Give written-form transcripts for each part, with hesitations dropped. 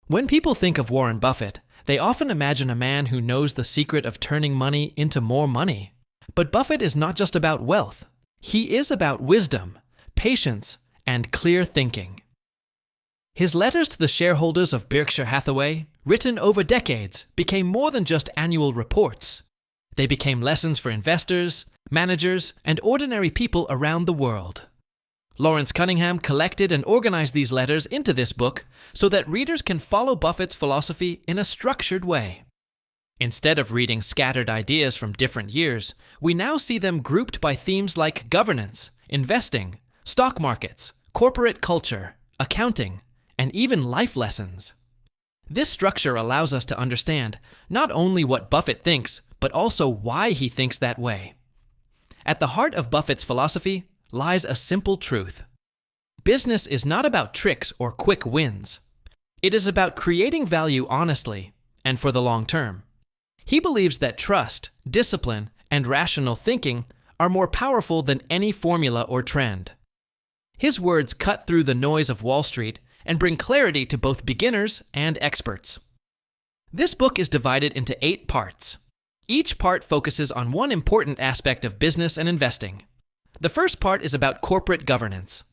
When people think of Warren Buffett, they often imagine a man who knows the secret of turning money into more money. But Buffett is not just about wealth. He is about wisdom, patience, and clear thinking. His letters to the shareholders of Berkshire Hathaway, written over decades, became more than just annual reports. They became lessons for investors, managers, and ordinary people around the world. Lawrence Cunningham collected and organized these letters into this book so that readers can follow Buffett's philosophy in a structured way. Instead of reading scattered ideas from different years, we now see them grouped by themes like governance, investing, stock markets, corporate culture, accounting, and even life lessons. This structure allows us to understand not only what Buffett thinks, but also why he thinks that way. At the heart of Buffett's philosophy lies a simple truth. Business is not about tricks or quick wins. It is about creating value honestly and for the long term. He believes that trust, discipline, and rational thinking are more powerful than any formula or trend. His words cut through the noise of Wall Street and bring clarity to both beginners and experts. This book is divided into 8 parts. Each part focuses on one important aspect of business and investing. The first part is about corporate governance.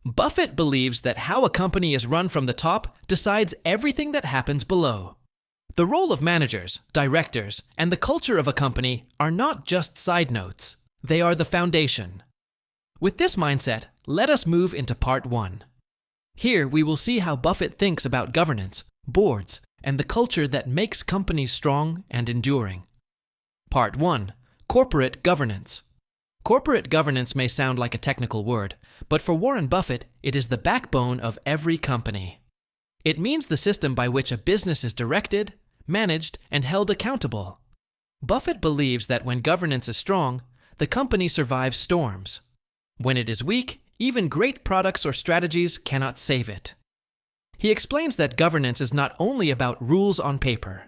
Buffett believes that how a company is run from the top decides everything that happens below. The role of managers, directors, and the culture of a company are not just side notes. They are the foundation. With this mindset, let us move into part 1. Here we will see how Buffett thinks about governance, boards, and the culture that makes companies strong and enduring. Part 1. Corporate governance. Corporate governance may sound like a technical word, but for Warren Buffett, it is the backbone of every company. It means the system by which a business is directed, managed, and held accountable. Buffett believes that when governance is strong, the company survives storms. When it is weak, even great products or strategies cannot save it. He explains that governance is not only about rules on paper.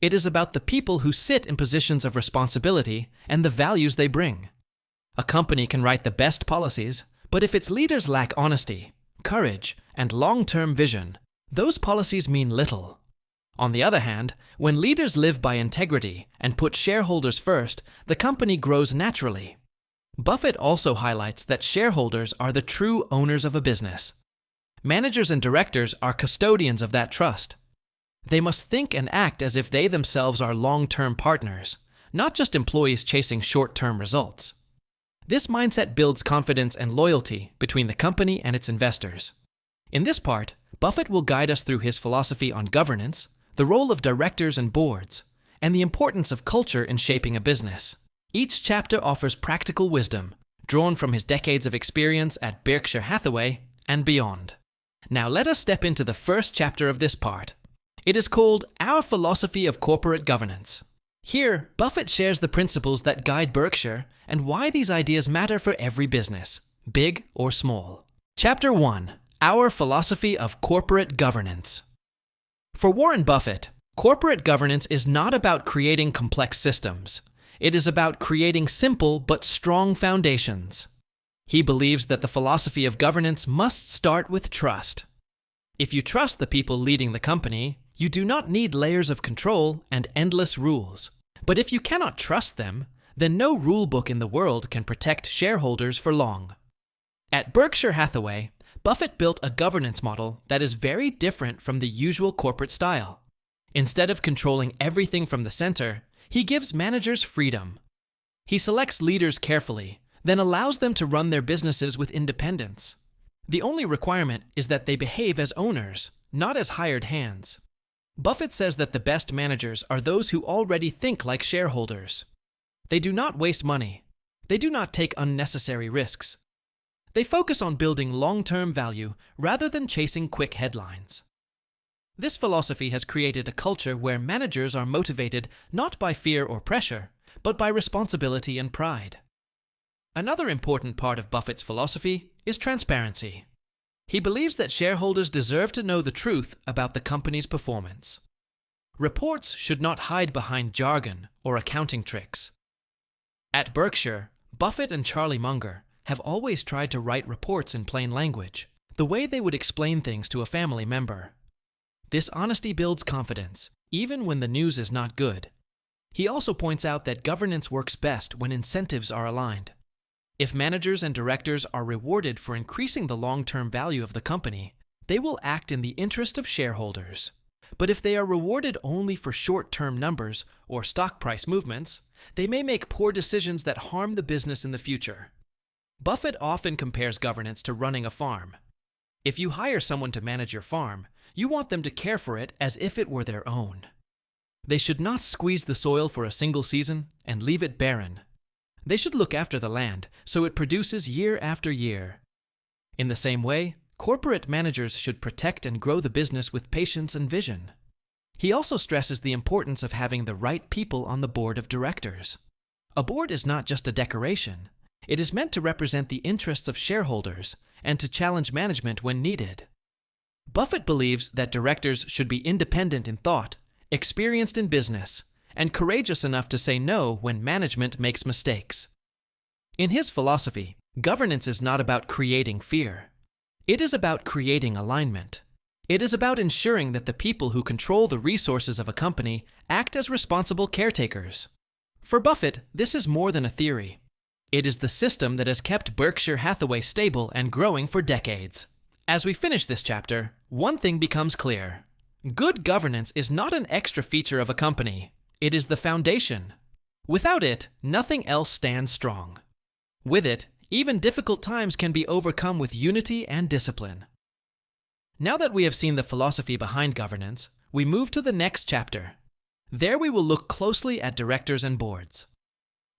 It is about the people who sit in positions of responsibility and the values they bring. A company can write the best policies, but if its leaders lack honesty, courage, and long-term vision, those policies mean little. On the other hand, when leaders live by integrity and put shareholders first, the company grows naturally. Buffett also highlights that shareholders are the true owners of a business. Managers and directors are custodians of that trust. They must think and act as if they themselves are long-term partners, not just employees chasing short-term results. This mindset builds confidence and loyalty between the company and its investors. In this part, Buffett will guide us through his philosophy on governance, the role of directors and boards, and the importance of culture in shaping a business. Each chapter offers practical wisdom, drawn from his decades of experience at Berkshire Hathaway and beyond. Now let us step into the first chapter of this part. It is called Our Philosophy of Corporate Governance. Here, Buffett shares the principles that guide Berkshire and why these ideas matter for every business, big or small. Chapter 1. Our Philosophy of Corporate Governance. For Warren Buffett, corporate governance is not about creating complex systems. It is about creating simple but strong foundations. He believes that the philosophy of governance must start with trust. If you trust the people leading the company, you do not need layers of control and endless rules. But if you cannot trust them, then no rule book in the world can protect shareholders for long. At Berkshire Hathaway, Buffett built a governance model that is very different from the usual corporate style. Instead of controlling everything from the center, he gives managers freedom. He selects leaders carefully, then allows them to run their businesses with independence. The only requirement is that they behave as owners, not as hired hands. Buffett says that the best managers are those who already think like shareholders. They do not waste money. They do not take unnecessary risks. They focus on building long-term value rather than chasing quick headlines. This philosophy has created a culture where managers are motivated not by fear or pressure, but by responsibility and pride. Another important part of Buffett's philosophy is transparency. He believes that shareholders deserve to know the truth about the company's performance. Reports should not hide behind jargon or accounting tricks. At Berkshire, Buffett and Charlie Munger have always tried to write reports in plain language, the way they would explain things to a family member. This honesty builds confidence, even when the news is not good. He also points out that governance works best when incentives are aligned. If managers and directors are rewarded for increasing the long-term value of the company, they will act in the interest of shareholders. But if they are rewarded only for short-term numbers or stock price movements, they may make poor decisions that harm the business in the future. Buffett often compares governance to running a farm. If you hire someone to manage your farm, you want them to care for it as if it were their own. They should not squeeze the soil for a single season and leave it barren. They should look after the land so it produces year after year. In the same way, corporate managers should protect and grow the business with patience and vision. He also stresses the importance of having the right people on the board of directors. A board is not just a decoration. It is meant to represent the interests of shareholders and to challenge management when needed. Buffett believes that directors should be independent in thought, experienced in business, and courageous enough to say no when management makes mistakes. In his philosophy, governance is not about creating fear. It is about creating alignment. It is about ensuring that the people who control the resources of a company act as responsible caretakers. For Buffett, this is more than a theory. It is the system that has kept Berkshire Hathaway stable and growing for decades. As we finish this chapter, one thing becomes clear. Good governance is not an extra feature of a company. It is the foundation. Without it, nothing else stands strong. With it, even difficult times can be overcome with unity and discipline. Now that we have seen the philosophy behind governance, we move to the next chapter. There we will look closely at directors and boards.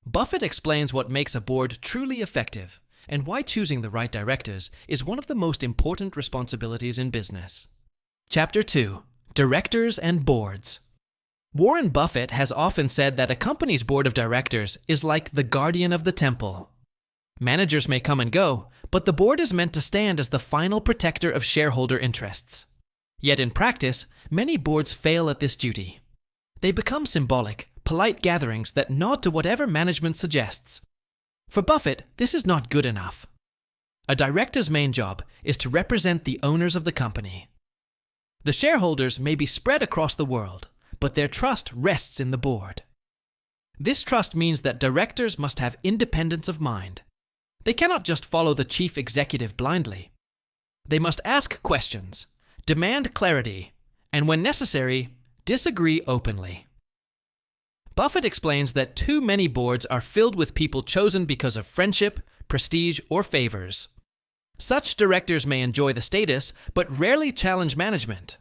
Buffett explains what makes a board truly effective and why choosing the right directors is one of the most important responsibilities in business. Chapter 2. Directors and Boards. Warren Buffett has often said that a company's board of directors is like the guardian of the temple. Managers may come and go, but the board is meant to stand as the final protector of shareholder interests. Yet in practice, many boards fail at this duty. They become symbolic, polite gatherings that nod to whatever management suggests. For Buffett, this is not good enough. A director's main job is to represent the owners of the company. The shareholders may be spread across the world, but their trust rests in the board. This trust means that directors must have independence of mind. They cannot just follow the chief executive blindly. They must ask questions, demand clarity, and when necessary, disagree openly. Buffett explains that too many boards are filled with people chosen because of friendship, prestige, or favors. Such directors may enjoy the status, but rarely challenge management.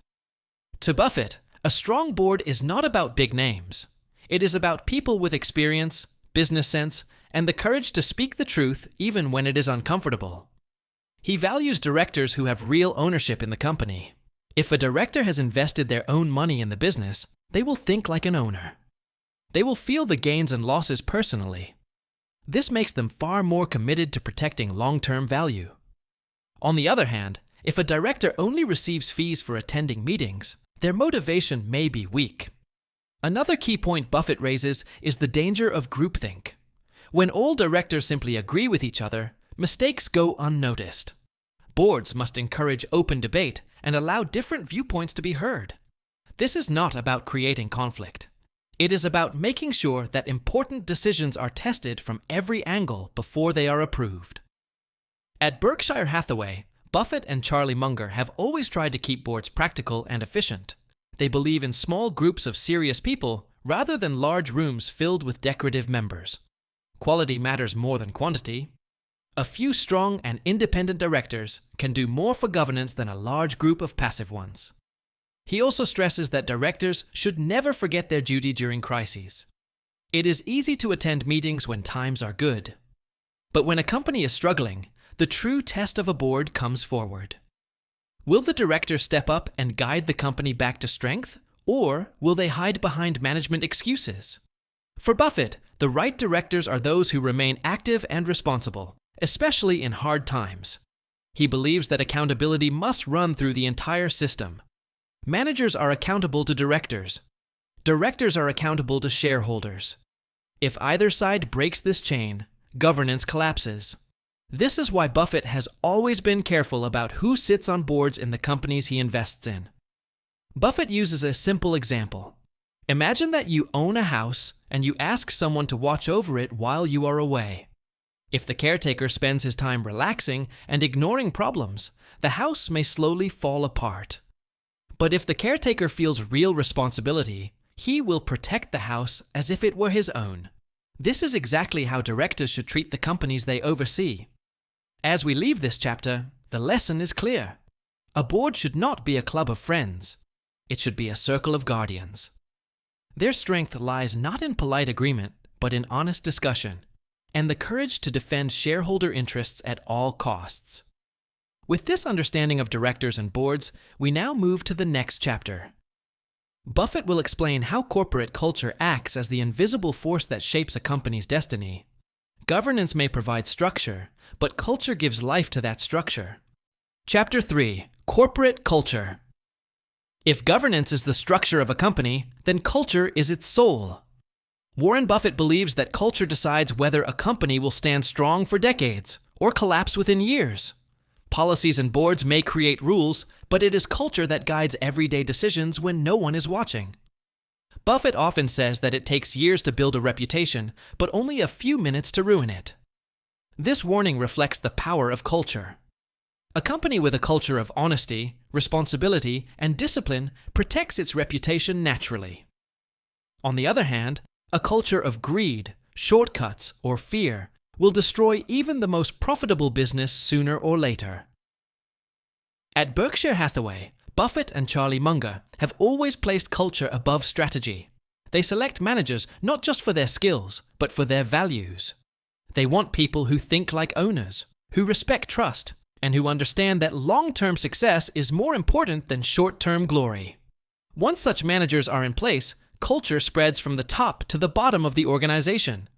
To Buffett, a strong board is not about big names. It is about people with experience, business sense, and the courage to speak the truth even when it is uncomfortable. He values directors who have real ownership in the company. If a director has invested their own money in the business, they will think like an owner. They will feel the gains and losses personally. This makes them far more committed to protecting long-term value. On the other hand, if a director only receives fees for attending meetings, their motivation may be weak. Another key point Buffett raises is the danger of groupthink. When all directors simply agree with each other, mistakes go unnoticed. Boards must encourage open debate and allow different viewpoints to be heard. This is not about creating conflict. It is about making sure that important decisions are tested from every angle before they are approved. At Berkshire Hathaway, Buffett and Charlie Munger have always tried to keep boards practical and efficient. They believe in small groups of serious people rather than large rooms filled with decorative members. Quality matters more than quantity. A few strong and independent directors can do more for governance than a large group of passive ones. He also stresses that directors should never forget their duty during crises. It is easy to attend meetings when times are good. But when a company is struggling, the true test of a board comes forward. Will the directors step up and guide the company back to strength, or will they hide behind management excuses? For Buffett, the right directors are those who remain active and responsible, especially in hard times. He believes that accountability must run through the entire system. Managers are accountable to directors. Directors are accountable to shareholders. If either side breaks this chain, governance collapses. This is why Buffett has always been careful about who sits on boards in the companies he invests in. Buffett uses a simple example. Imagine that you own a house and you ask someone to watch over it while you are away. If the caretaker spends his time relaxing and ignoring problems, the house may slowly fall apart. But if the caretaker feels real responsibility, he will protect the house as if it were his own. This is exactly how directors should treat the companies they oversee. As we leave this chapter, the lesson is clear. A board should not be a club of friends. It should be a circle of guardians. Their strength lies not in polite agreement, but in honest discussion, and the courage to defend shareholder interests at all costs. With this understanding of directors and boards, we now move to the next chapter. Buffett will explain how corporate culture acts as the invisible force that shapes a company's destiny. Governance may provide structure, but culture gives life to that structure. Chapter 3. Corporate Culture. If governance is the structure of a company, then culture is its soul. Warren Buffett believes that culture decides whether a company will stand strong for decades or collapse within years. Policies and boards may create rules, but it is culture that guides everyday decisions when no one is watching. Buffett often says that it takes years to build a reputation, but only a few minutes to ruin it. This warning reflects the power of culture. A company with a culture of honesty, responsibility, and discipline protects its reputation naturally. On the other hand, a culture of greed, shortcuts, or fear will destroy even the most profitable business sooner or later. At Berkshire Hathaway, Buffett and Charlie Munger have always placed culture above strategy. They select managers not just for their skills, but for their values. They want people who think like owners, who respect trust, and who understand that long-term success is more important than short-term glory. Once such managers are in place, culture spreads from the top to the bottom of the organization.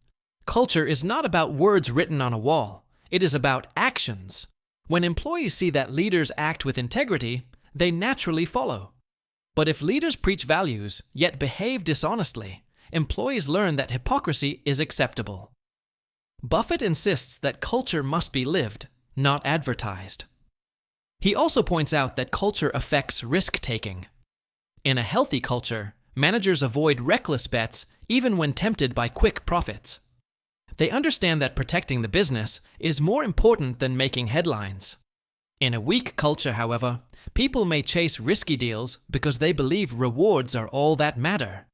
Culture is not about words written on a wall. It is about actions. When employees see that leaders act with integrity, they naturally follow. But if leaders preach values, yet behave dishonestly, employees learn that hypocrisy is acceptable. Buffett insists that culture must be lived, not advertised. He also points out that culture affects risk-taking. In a healthy culture, managers avoid reckless bets even when tempted by quick profits. They understand that protecting the business is more important than making headlines. In a weak culture, however, people may chase risky deals because they believe rewards are all that matter.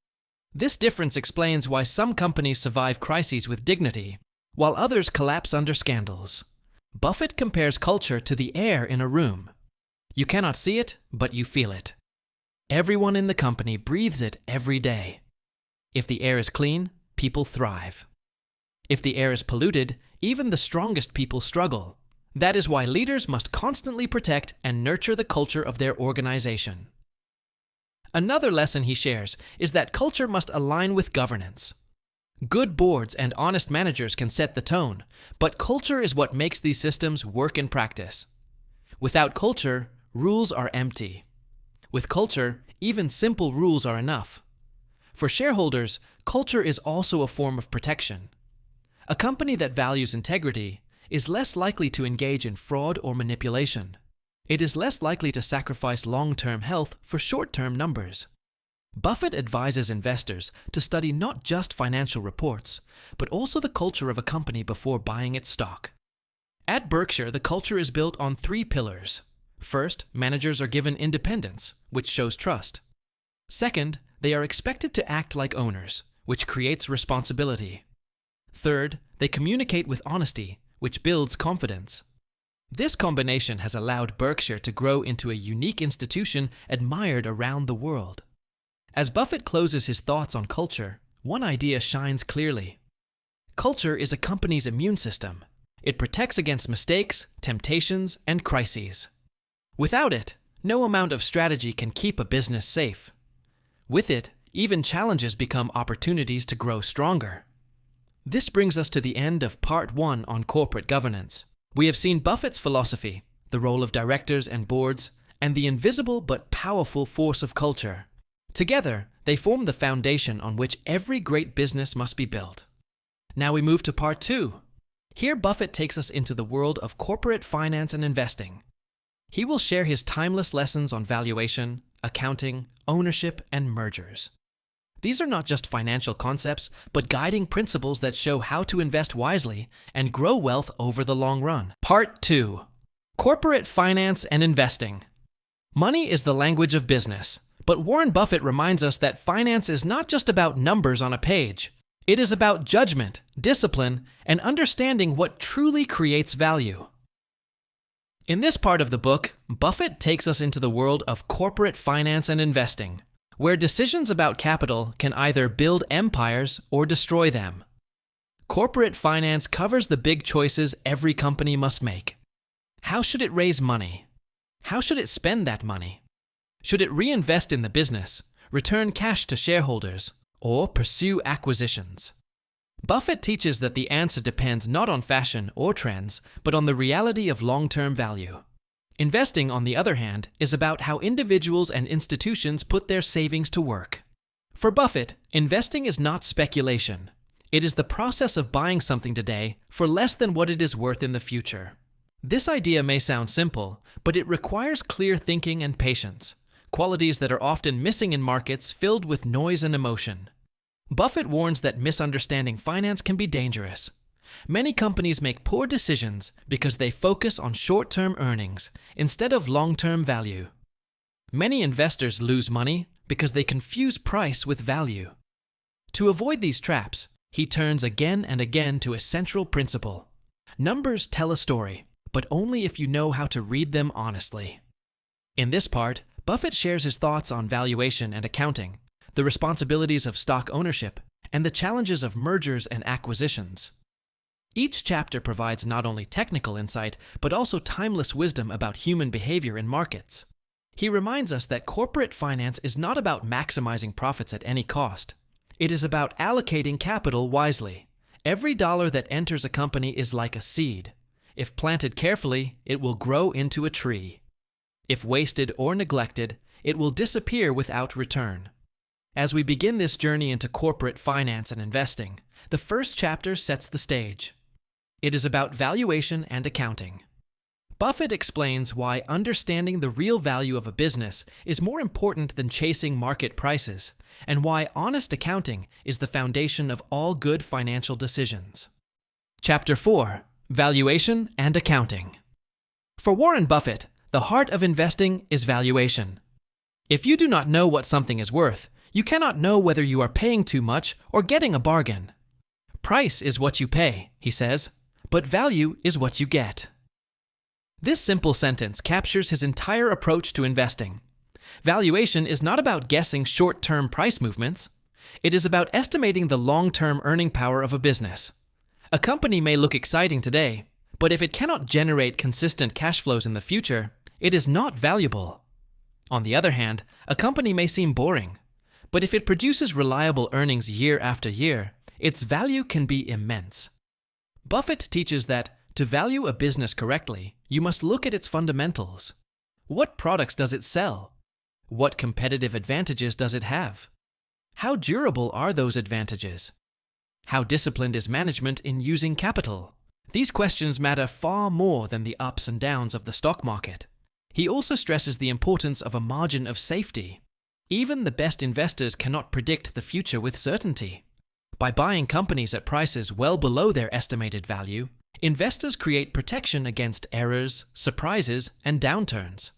This difference explains why some companies survive crises with dignity, while others collapse under scandals. Buffett compares culture to the air in a room. You cannot see it, but you feel it. Everyone in the company breathes it every day. If the air is clean, people thrive. If the air is polluted, even the strongest people struggle. That is why leaders must constantly protect and nurture the culture of their organization. Another lesson he shares is that culture must align with governance. Good boards and honest managers can set the tone, but culture is what makes these systems work in practice. Without culture, rules are empty. With culture, even simple rules are enough. For shareholders, culture is also a form of protection. A company that values integrity is less likely to engage in fraud or manipulation. It is less likely to sacrifice long-term health for short-term numbers. Buffett advises investors to study not just financial reports, but also the culture of a company before buying its stock. At Berkshire, the culture is built on 3 pillars. First, managers are given independence, which shows trust. Second, they are expected to act like owners, which creates responsibility. Third, they communicate with honesty, which builds confidence. This combination has allowed Berkshire to grow into a unique institution admired around the world. As Buffett closes his thoughts on culture, one idea shines clearly. Culture is a company's immune system. It protects against mistakes, temptations, and crises. Without it, no amount of strategy can keep a business safe. With it, even challenges become opportunities to grow stronger. This brings us to the end of Part 1 on corporate governance. We have seen Buffett's philosophy, the role of directors and boards, and the invisible but powerful force of culture. Together, they form the foundation on which every great business must be built. Now we move to Part 2. Here Buffett takes us into the world of corporate finance and investing. He will share his timeless lessons on valuation, accounting, ownership, and mergers. These are not just financial concepts, but guiding principles that show how to invest wisely and grow wealth over the long run. Part 2. Corporate Finance and Investing. Money is the language of business, but Warren Buffett reminds us that finance is not just about numbers on a page. It is about judgment, discipline, and understanding what truly creates value. In this part of the book, Buffett takes us into the world of corporate finance and investing, where decisions about capital can either build empires or destroy them. Corporate finance covers the big choices every company must make. How should it raise money? How should it spend that money? Should it reinvest in the business, return cash to shareholders, or pursue acquisitions? Buffett teaches that the answer depends not on fashion or trends, but on the reality of long-term value. Investing, on the other hand, is about how individuals and institutions put their savings to work. For Buffett, investing is not speculation. It is the process of buying something today for less than what it is worth in the future. This idea may sound simple, but it requires clear thinking and patience, qualities that are often missing in markets filled with noise and emotion. Buffett warns that misunderstanding finance can be dangerous. Many companies make poor decisions because they focus on short-term earnings instead of long-term value. Many investors lose money because they confuse price with value. To avoid these traps, he turns again and again to a central principle. Numbers tell a story, but only if you know how to read them honestly. In this part, Buffett shares his thoughts on valuation and accounting, the responsibilities of stock ownership, and the challenges of mergers and acquisitions. Each chapter provides not only technical insight, but also timeless wisdom about human behavior in markets. He reminds us that corporate finance is not about maximizing profits at any cost. It is about allocating capital wisely. Every dollar that enters a company is like a seed. If planted carefully, it will grow into a tree. If wasted or neglected, it will disappear without return. As we begin this journey into corporate finance and investing, the first chapter sets the stage. It is about valuation and accounting. Buffett explains why understanding the real value of a business is more important than chasing market prices, and why honest accounting is the foundation of all good financial decisions. Chapter 4. Valuation and Accounting. For Warren Buffett, the heart of investing is valuation. If you do not know what something is worth, you cannot know whether you are paying too much or getting a bargain. Price is what you pay, he says, but value is what you get. This simple sentence captures his entire approach to investing. Valuation is not about guessing short-term price movements. It is about estimating the long-term earning power of a business. A company may look exciting today, but if it cannot generate consistent cash flows in the future, it is not valuable. On the other hand, a company may seem boring, but if it produces reliable earnings year after year, its value can be immense. Buffett teaches that to value a business correctly, you must look at its fundamentals. What products does it sell? What competitive advantages does it have? How durable are those advantages? How disciplined is management in using capital? These questions matter far more than the ups and downs of the stock market. He also stresses the importance of a margin of safety. Even the best investors cannot predict the future with certainty. By buying companies at prices well below their estimated value, investors create protection against errors, surprises, and downturns.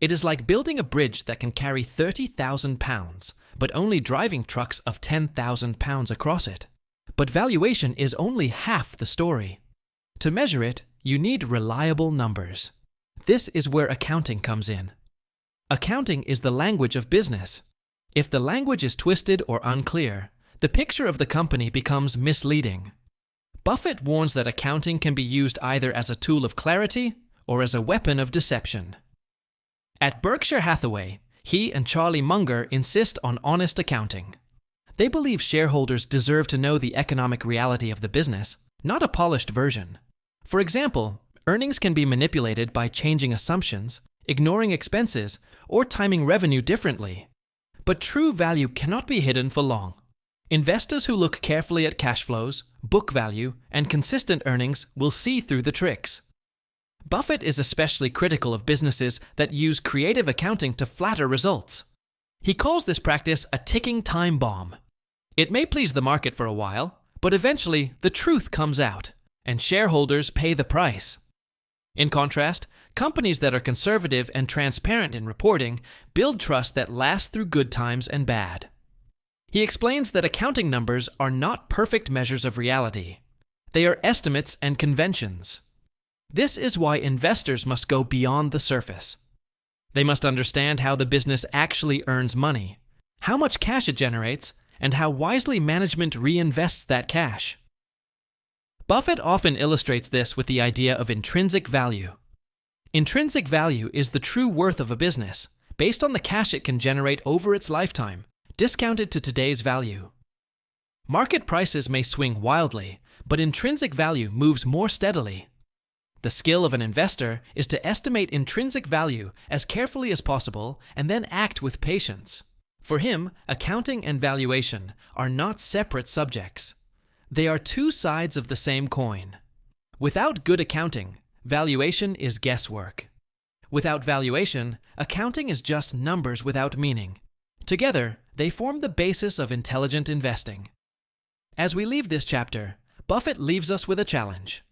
It is like building a bridge that can carry 30,000 pounds, but only driving trucks of 10,000 pounds across it. But valuation is only half the story. To measure it, you need reliable numbers. This is where accounting comes in. Accounting is the language of business. If the language is twisted or unclear, the picture of the company becomes misleading. Buffett warns that accounting can be used either as a tool of clarity or as a weapon of deception. At Berkshire Hathaway, he and Charlie Munger insist on honest accounting. They believe shareholders deserve to know the economic reality of the business, not a polished version. For example, earnings can be manipulated by changing assumptions, ignoring expenses, or timing revenue differently. But true value cannot be hidden for long. Investors who look carefully at cash flows, book value, and consistent earnings will see through the tricks. Buffett is especially critical of businesses that use creative accounting to flatter results. He calls this practice a ticking time bomb. It may please the market for a while, but eventually the truth comes out, and shareholders pay the price. In contrast, companies that are conservative and transparent in reporting build trust that lasts through good times and bad. He explains that accounting numbers are not perfect measures of reality. They are estimates and conventions. This is why investors must go beyond the surface. They must understand how the business actually earns money, how much cash it generates, and how wisely management reinvests that cash. Buffett often illustrates this with the idea of intrinsic value. Intrinsic value is the true worth of a business, based on the cash it can generate over its lifetime, discounted to today's value. Market prices may swing wildly, but intrinsic value moves more steadily. The skill of an investor is to estimate intrinsic value as carefully as possible and then act with patience. For him, accounting and valuation are not separate subjects. They are two sides of the same coin. Without good accounting, valuation is guesswork. Without valuation, accounting is just numbers without meaning. Together, they form the basis of intelligent investing. As we leave this chapter, Buffett leaves us with a challenge.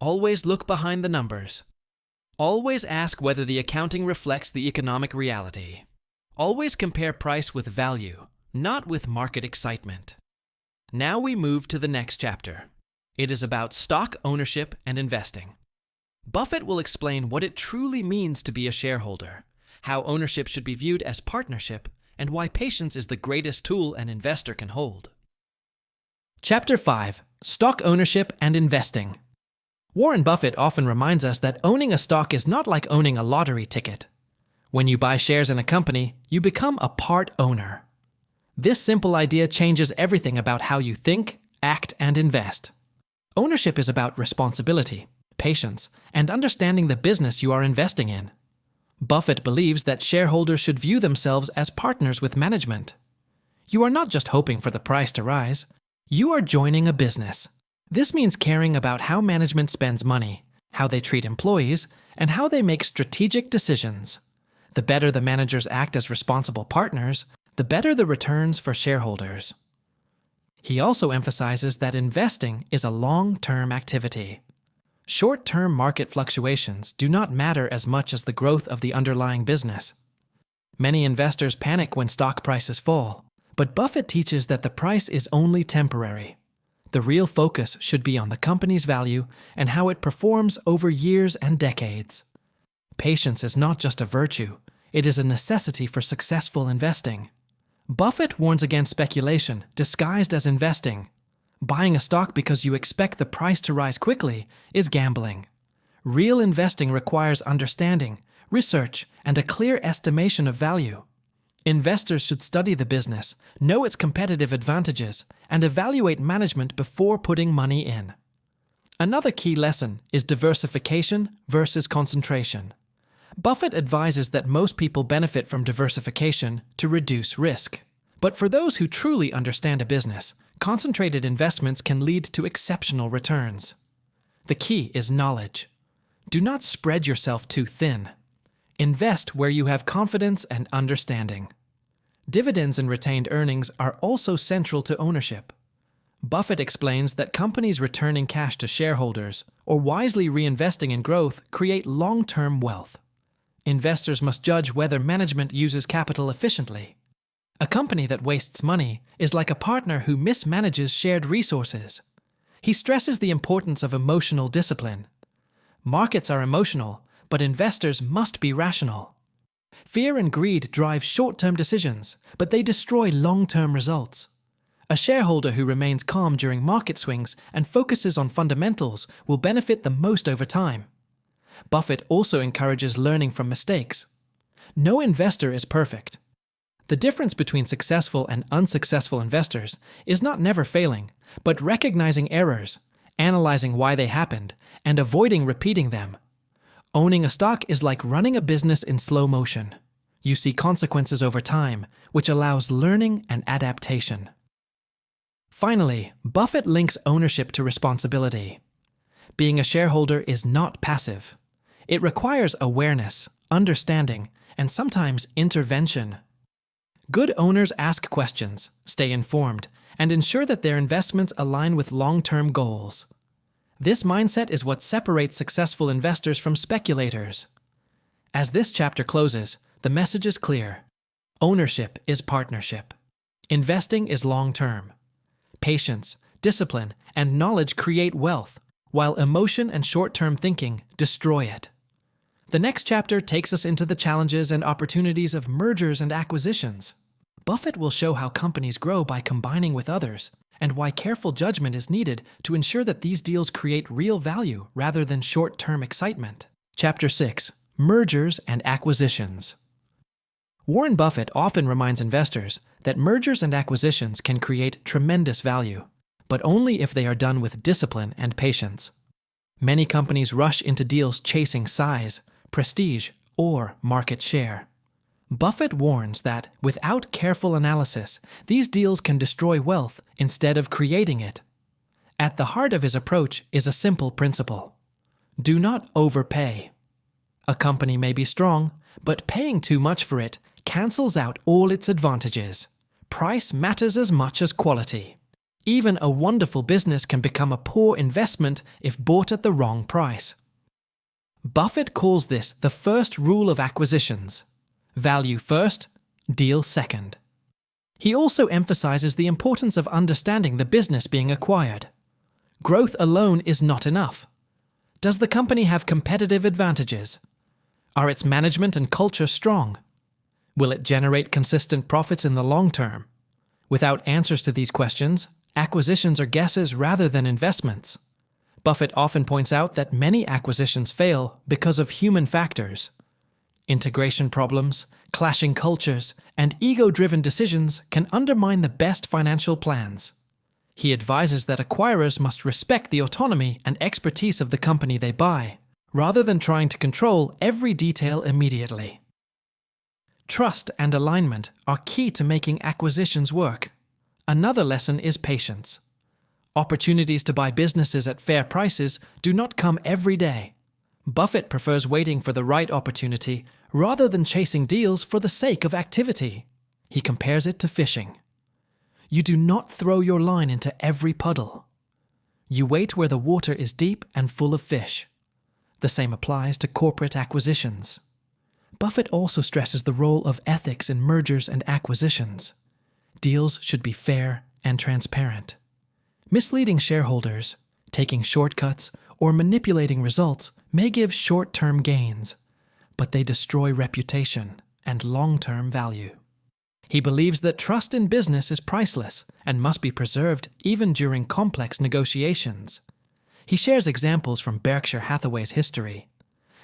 Always look behind the numbers. Always ask whether the accounting reflects the economic reality. Always compare price with value, not with market excitement. Now we move to the next chapter. It is about stock ownership and investing. Buffett will explain what it truly means to be a shareholder, how ownership should be viewed as partnership, and why patience is the greatest tool an investor can hold. Chapter 5. Stock Ownership and Investing. Warren Buffett often reminds us that owning a stock is not like owning a lottery ticket. When you buy shares in a company, you become a part owner. This simple idea changes everything about how you think, act, and invest. Ownership is about responsibility, patience, and understanding the business you are investing in. Buffett believes that shareholders should view themselves as partners with management. You are not just hoping for the price to rise. You are joining a business. This means caring about how management spends money, how they treat employees, and how they make strategic decisions. The better the managers act as responsible partners, the better the returns for shareholders. He also emphasizes that investing is a long-term activity. Short-term market fluctuations do not matter as much as the growth of the underlying business. Many investors panic when stock prices fall, but Buffett teaches that the price is only temporary. The real focus should be on the company's value and how it performs over years and decades. Patience is not just a virtue, it is a necessity for successful investing. Buffett warns against speculation disguised as investing. Buying a stock because you expect the price to rise quickly is gambling. Real investing requires understanding, research, and a clear estimation of value. Investors should study the business, know its competitive advantages, and evaluate management before putting money in. Another key lesson is diversification versus concentration. Buffett advises that most people benefit from diversification to reduce risk. But for those who truly understand a business, concentrated investments can lead to exceptional returns. The key is knowledge. Do not spread yourself too thin. Invest where you have confidence and understanding. Dividends and retained earnings are also central to ownership. Buffett explains that companies returning cash to shareholders or wisely reinvesting in growth create long-term wealth. Investors must judge whether management uses capital efficiently. A company that wastes money is like a partner who mismanages shared resources. He stresses the importance of emotional discipline. Markets are emotional, but investors must be rational. Fear and greed drive short-term decisions, but they destroy long-term results. A shareholder who remains calm during market swings and focuses on fundamentals will benefit the most over time. Buffett also encourages learning from mistakes. No investor is perfect. The difference between successful and unsuccessful investors is not never failing, but recognizing errors, analyzing why they happened, and avoiding repeating them. Owning a stock is like running a business in slow motion. You see consequences over time, which allows learning and adaptation. Finally, Buffett links ownership to responsibility. Being a shareholder is not passive. It requires awareness, understanding, and sometimes intervention. Good owners ask questions, stay informed, and ensure that their investments align with long-term goals. This mindset is what separates successful investors from speculators. As this chapter closes, the message is clear. Ownership is partnership. Investing is long-term. Patience, discipline, and knowledge create wealth, while emotion and short-term thinking destroy it. The next chapter takes us into the challenges and opportunities of mergers and acquisitions. Buffett will show how companies grow by combining with others, and why careful judgment is needed to ensure that these deals create real value rather than short-term excitement. Chapter 6. Mergers and Acquisitions. Warren Buffett often reminds investors that mergers and acquisitions can create tremendous value, but only if they are done with discipline and patience. Many companies rush into deals chasing size, prestige, or market share. Buffett warns that, without careful analysis, these deals can destroy wealth instead of creating it. At the heart of his approach is a simple principle. Do not overpay. A company may be strong, but paying too much for it cancels out all its advantages. Price matters as much as quality. Even a wonderful business can become a poor investment if bought at the wrong price. Buffett calls this the first rule of acquisitions. Value first, deal second. He also emphasizes the importance of understanding the business being acquired. Growth alone is not enough. Does the company have competitive advantages? Are its management and culture strong? Will it generate consistent profits in the long term? Without answers to these questions, acquisitions are guesses rather than investments. Buffett often points out that many acquisitions fail because of human factors. Integration problems, clashing cultures, and ego-driven decisions can undermine the best financial plans. He advises that acquirers must respect the autonomy and expertise of the company they buy, rather than trying to control every detail immediately. Trust and alignment are key to making acquisitions work. Another lesson is patience. Opportunities to buy businesses at fair prices do not come every day. Buffett prefers waiting for the right opportunity rather than chasing deals for the sake of activity. He compares it to fishing. You do not throw your line into every puddle. You wait where the water is deep and full of fish. The same applies to corporate acquisitions. Buffett also stresses the role of ethics in mergers and acquisitions. Deals should be fair and transparent. Misleading shareholders, taking shortcuts, or manipulating results may give short-term gains, but they destroy reputation and long-term value. He believes that trust in business is priceless and must be preserved even during complex negotiations. He shares examples from Berkshire Hathaway's history.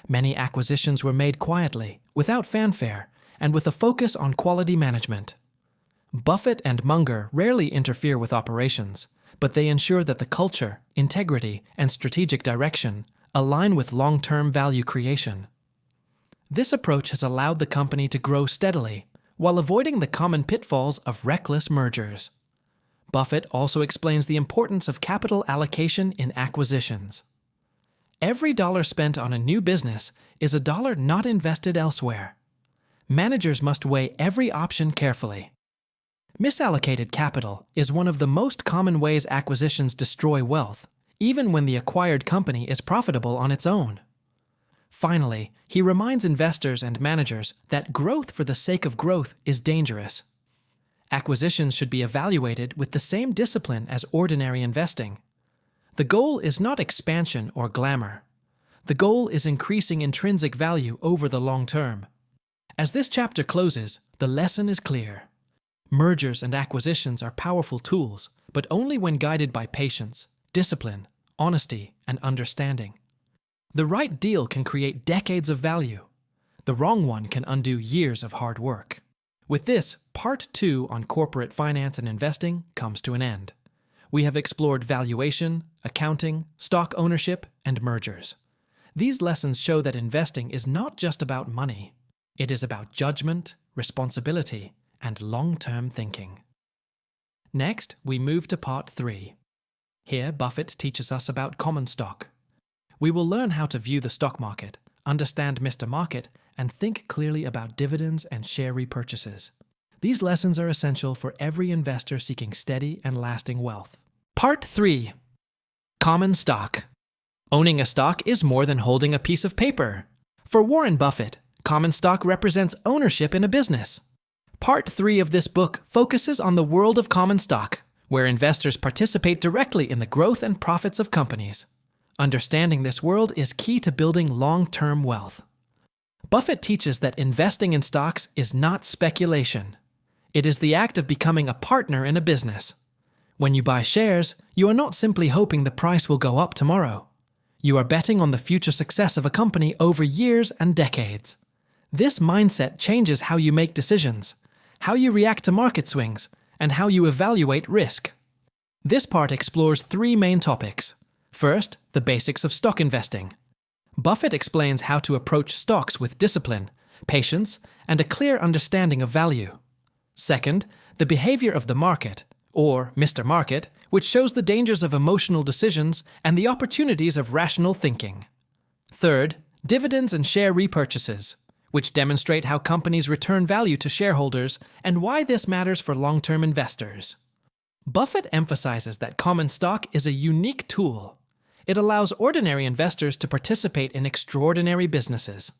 Many acquisitions were made quietly, without fanfare, and with a focus on quality management. Buffett and Munger rarely interfere with operations, but they ensure that the culture, integrity, and strategic direction align with long-term value creation. This approach has allowed the company to grow steadily, while avoiding the common pitfalls of reckless mergers. Buffett also explains the importance of capital allocation in acquisitions. Every dollar spent on a new business is a dollar not invested elsewhere. Managers must weigh every option carefully. Misallocated capital is one of the most common ways acquisitions destroy wealth, even when the acquired company is profitable on its own. Finally, he reminds investors and managers that growth for the sake of growth is dangerous. Acquisitions should be evaluated with the same discipline as ordinary investing. The goal is not expansion or glamour. The goal is increasing intrinsic value over the long term. As this chapter closes, the lesson is clear. Mergers and acquisitions are powerful tools, but only when guided by patience, discipline, honesty, and understanding. The right deal can create decades of value. The wrong one can undo years of hard work. With this, Part 2 on corporate finance and investing comes to an end. We have explored valuation, accounting, stock ownership, and mergers. These lessons show that investing is not just about money. It is about judgment, responsibility, and long-term thinking. Next, we move to Part 3. Here, Buffett teaches us about common stock. We will learn how to view the stock market, understand Mr. Market, and think clearly about dividends and share repurchases. These lessons are essential for every investor seeking steady and lasting wealth. Part 3. Common stock. Owning a stock is more than holding a piece of paper. For Warren Buffett, common stock represents ownership in a business. Part 3 of this book focuses on the world of common stock, where investors participate directly in the growth and profits of companies. Understanding this world is key to building long-term wealth. Buffett teaches that investing in stocks is not speculation. It is the act of becoming a partner in a business. When you buy shares, you are not simply hoping the price will go up tomorrow. You are betting on the future success of a company over years and decades. This mindset changes how you make decisions, how you react to market swings, and how you evaluate risk. This part explores 3 main topics. First, the basics of stock investing. Buffett explains how to approach stocks with discipline, patience, and a clear understanding of value. Second, the behavior of the market, or Mr. Market, which shows the dangers of emotional decisions and the opportunities of rational thinking. Third, dividends and share repurchases, which demonstrate how companies return value to shareholders and why this matters for long-term investors. Buffett emphasizes that common stock is a unique tool. It allows ordinary investors to participate in extraordinary businesses.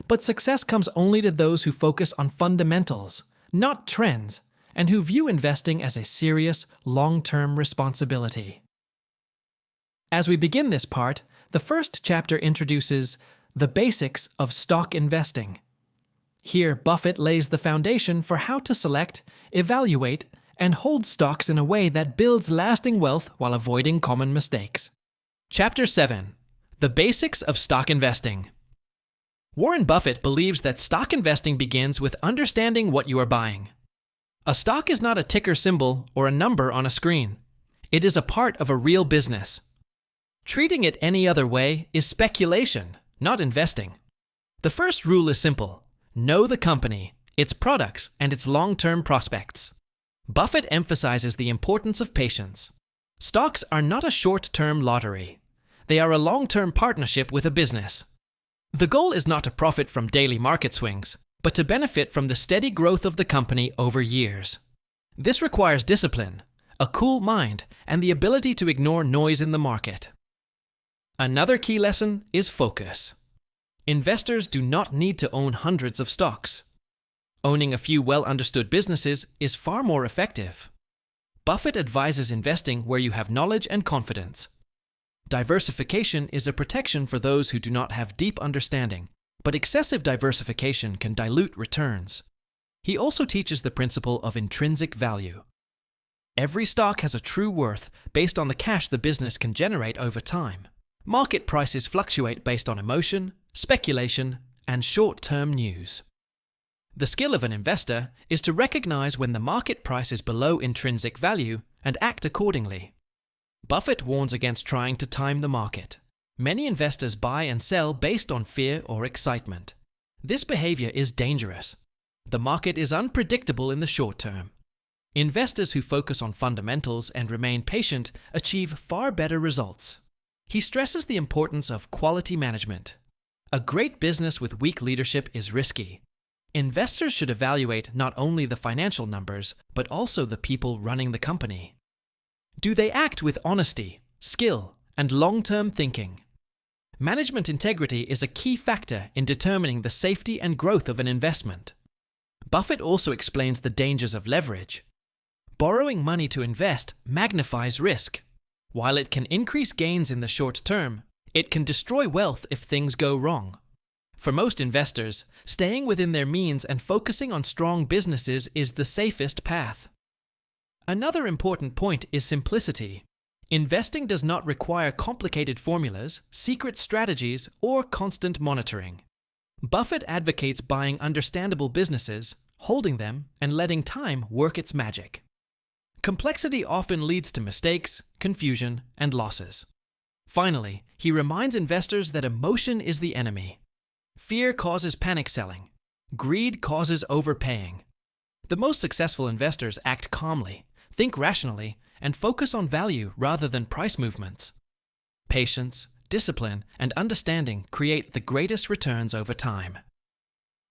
But success comes only to those who focus on fundamentals, not trends, and who view investing as a serious, long-term responsibility. As we begin this part, the first chapter introduces the basics of stock investing. Here, Buffett lays the foundation for how to select, evaluate, and hold stocks in a way that builds lasting wealth while avoiding common mistakes. Chapter 7. The Basics of Stock Investing. Warren Buffett believes that stock investing begins with understanding what you are buying. A stock is not a ticker symbol or a number on a screen. It is a part of a real business. Treating it any other way is speculation, not investing. The first rule is simple: know the company, its products, and its long-term prospects. Buffett emphasizes the importance of patience. Stocks are not a short-term lottery. They are a long-term partnership with a business. The goal is not to profit from daily market swings, but to benefit from the steady growth of the company over years. This requires discipline, a cool mind, and the ability to ignore noise in the market. Another key lesson is focus. Investors do not need to own hundreds of stocks. Owning a few well-understood businesses is far more effective. Buffett advises investing where you have knowledge and confidence. Diversification is a protection for those who do not have deep understanding, but excessive diversification can dilute returns. He also teaches the principle of intrinsic value. Every stock has a true worth based on the cash the business can generate over time. Market prices fluctuate based on emotion, speculation, and short-term news. The skill of an investor is to recognize when the market price is below intrinsic value and act accordingly. Buffett warns against trying to time the market. Many investors buy and sell based on fear or excitement. This behavior is dangerous. The market is unpredictable in the short term. Investors who focus on fundamentals and remain patient achieve far better results. He stresses the importance of quality management. A great business with weak leadership is risky. Investors should evaluate not only the financial numbers, but also the people running the company. Do they act with honesty, skill, and long-term thinking? Management integrity is a key factor in determining the safety and growth of an investment. Buffett also explains the dangers of leverage. Borrowing money to invest magnifies risk. While it can increase gains in the short term, it can destroy wealth if things go wrong. For most investors, staying within their means and focusing on strong businesses is the safest path. Another important point is simplicity. Investing does not require complicated formulas, secret strategies, or constant monitoring. Buffett advocates buying understandable businesses, holding them, and letting time work its magic. Complexity often leads to mistakes, confusion, and losses. Finally, he reminds investors that emotion is the enemy. Fear causes panic selling. Greed causes overpaying. The most successful investors act calmly, think rationally, and focus on value rather than price movements. Patience, discipline, and understanding create the greatest returns over time.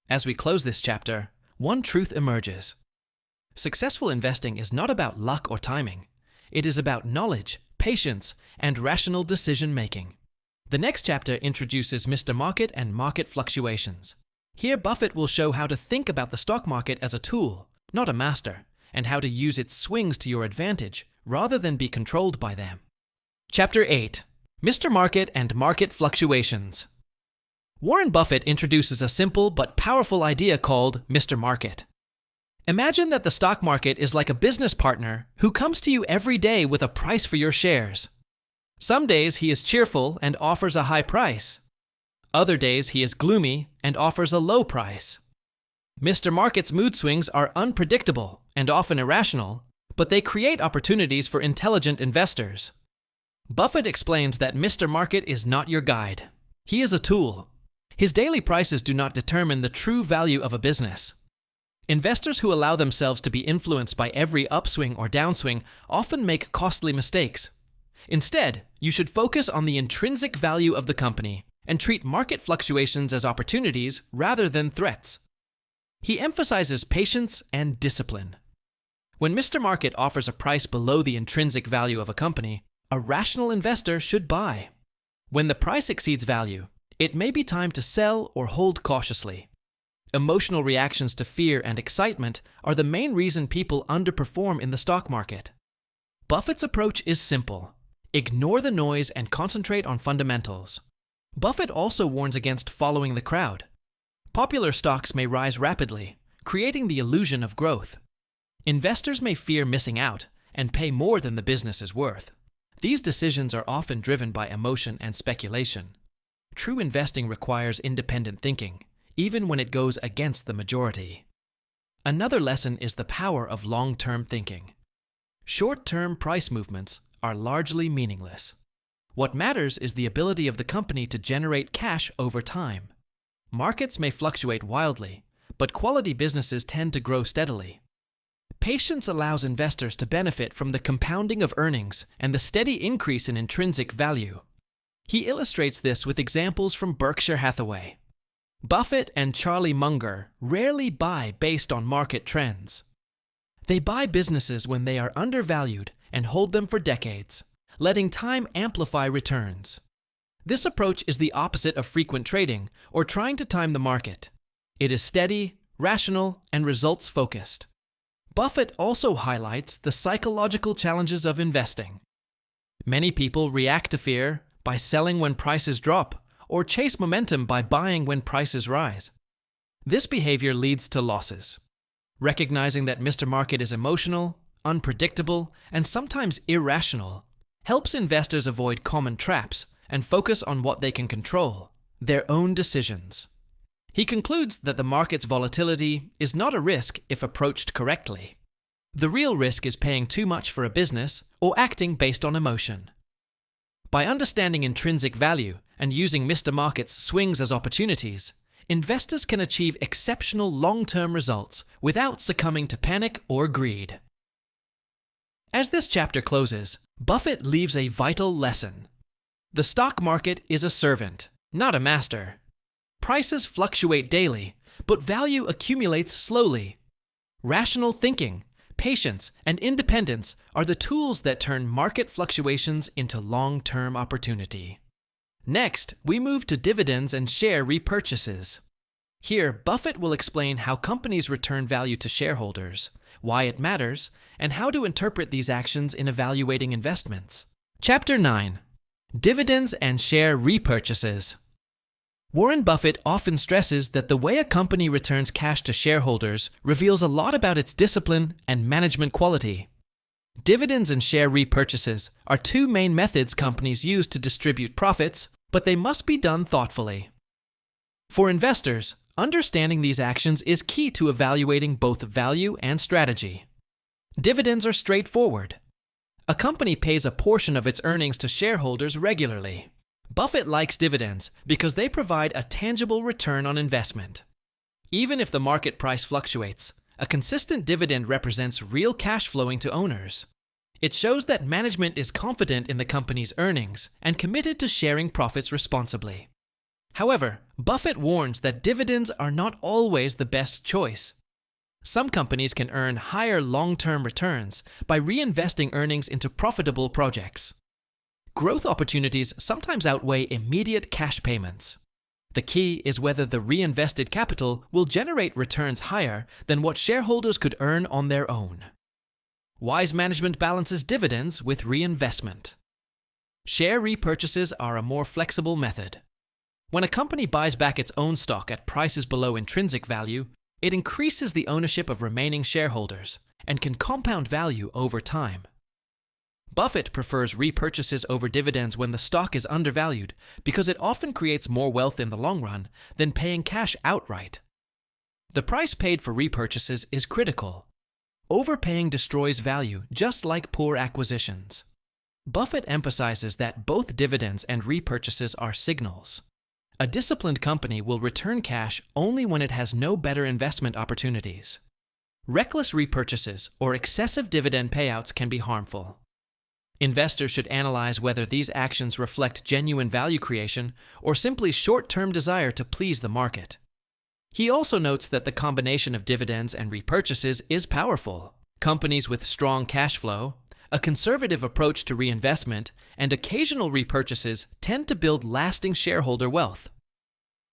As we close this chapter, one truth emerges. Successful investing is not about luck or timing. It is about knowledge, patience, and rational decision-making. The next chapter introduces Mr. Market and market fluctuations. Here, Buffett will show how to think about the stock market as a tool, not a master, and how to use its swings to your advantage rather than be controlled by them. Chapter 8. Mr. Market and Market Fluctuations. Warren Buffett introduces a simple but powerful idea called Mr. Market. Imagine that the stock market is like a business partner who comes to you every day with a price for your shares. Some days he is cheerful and offers a high price. Other days he is gloomy and offers a low price. Mr. Market's mood swings are unpredictable and often irrational, but they create opportunities for intelligent investors. Buffett explains that Mr. Market is not your guide. He is a tool. His daily prices do not determine the true value of a business. Investors who allow themselves to be influenced by every upswing or downswing often make costly mistakes. Instead, you should focus on the intrinsic value of the company and treat market fluctuations as opportunities rather than threats. He emphasizes patience and discipline. When Mr. Market offers a price below the intrinsic value of a company, a rational investor should buy. When the price exceeds value, it may be time to sell or hold cautiously. Emotional reactions to fear and excitement are the main reason people underperform in the stock market. Buffett's approach is simple. Ignore the noise and concentrate on fundamentals. Buffett also warns against following the crowd. Popular stocks may rise rapidly, creating the illusion of growth. Investors may fear missing out and pay more than the business is worth. These decisions are often driven by emotion and speculation. True investing requires independent thinking, even when it goes against the majority. Another lesson is the power of long-term thinking. Short-term price movements are largely meaningless. What matters is the ability of the company to generate cash over time. Markets may fluctuate wildly, but quality businesses tend to grow steadily. Patience allows investors to benefit from the compounding of earnings and the steady increase in intrinsic value. He illustrates this with examples from Berkshire Hathaway. Buffett and Charlie Munger rarely buy based on market trends. They buy businesses when they are undervalued and hold them for decades, letting time amplify returns. This approach is the opposite of frequent trading or trying to time the market. It is steady, rational, and results-focused. Buffett also highlights the psychological challenges of investing. Many people react to fear by selling when prices drop or chase momentum by buying when prices rise. This behavior leads to losses. Recognizing that Mr. Market is emotional, unpredictable, and sometimes irrational helps investors avoid common traps and focus on what they can control, their own decisions. He concludes that the market's volatility is not a risk if approached correctly. The real risk is paying too much for a business or acting based on emotion. By understanding intrinsic value and using Mr. Market's swings as opportunities, investors can achieve exceptional long-term results without succumbing to panic or greed. As this chapter closes, Buffett leaves a vital lesson. The stock market is a servant, not a master. Prices fluctuate daily, but value accumulates slowly. Rational thinking, patience, and independence are the tools that turn market fluctuations into long-term opportunity. Next, we move to dividends and share repurchases. Here, Buffett will explain how companies return value to shareholders, why it matters, and how to interpret these actions in evaluating investments. Chapter 9. Dividends and share repurchases. Warren Buffett often stresses that the way a company returns cash to shareholders reveals a lot about its discipline and management quality. Dividends and share repurchases are two main methods companies use to distribute profits, but they must be done thoughtfully. For investors, understanding these actions is key to evaluating both value and strategy. Dividends are straightforward. A company pays a portion of its earnings to shareholders regularly. Buffett likes dividends because they provide a tangible return on investment. Even if the market price fluctuates, a consistent dividend represents real cash flowing to owners. It shows that management is confident in the company's earnings and committed to sharing profits responsibly. However, Buffett warns that dividends are not always the best choice. Some companies can earn higher long-term returns by reinvesting earnings into profitable projects. Growth opportunities sometimes outweigh immediate cash payments. The key is whether the reinvested capital will generate returns higher than what shareholders could earn on their own. Wise management balances dividends with reinvestment. Share repurchases are a more flexible method. When a company buys back its own stock at prices below intrinsic value, it increases the ownership of remaining shareholders and can compound value over time. Buffett prefers repurchases over dividends when the stock is undervalued because it often creates more wealth in the long run than paying cash outright. The price paid for repurchases is critical. Overpaying destroys value just like poor acquisitions. Buffett emphasizes that both dividends and repurchases are signals. A disciplined company will return cash only when it has no better investment opportunities. Reckless repurchases or excessive dividend payouts can be harmful. Investors should analyze whether these actions reflect genuine value creation or simply short-term desire to please the market. He also notes that the combination of dividends and repurchases is powerful. Companies with strong cash flow, a conservative approach to reinvestment, and occasional repurchases tend to build lasting shareholder wealth.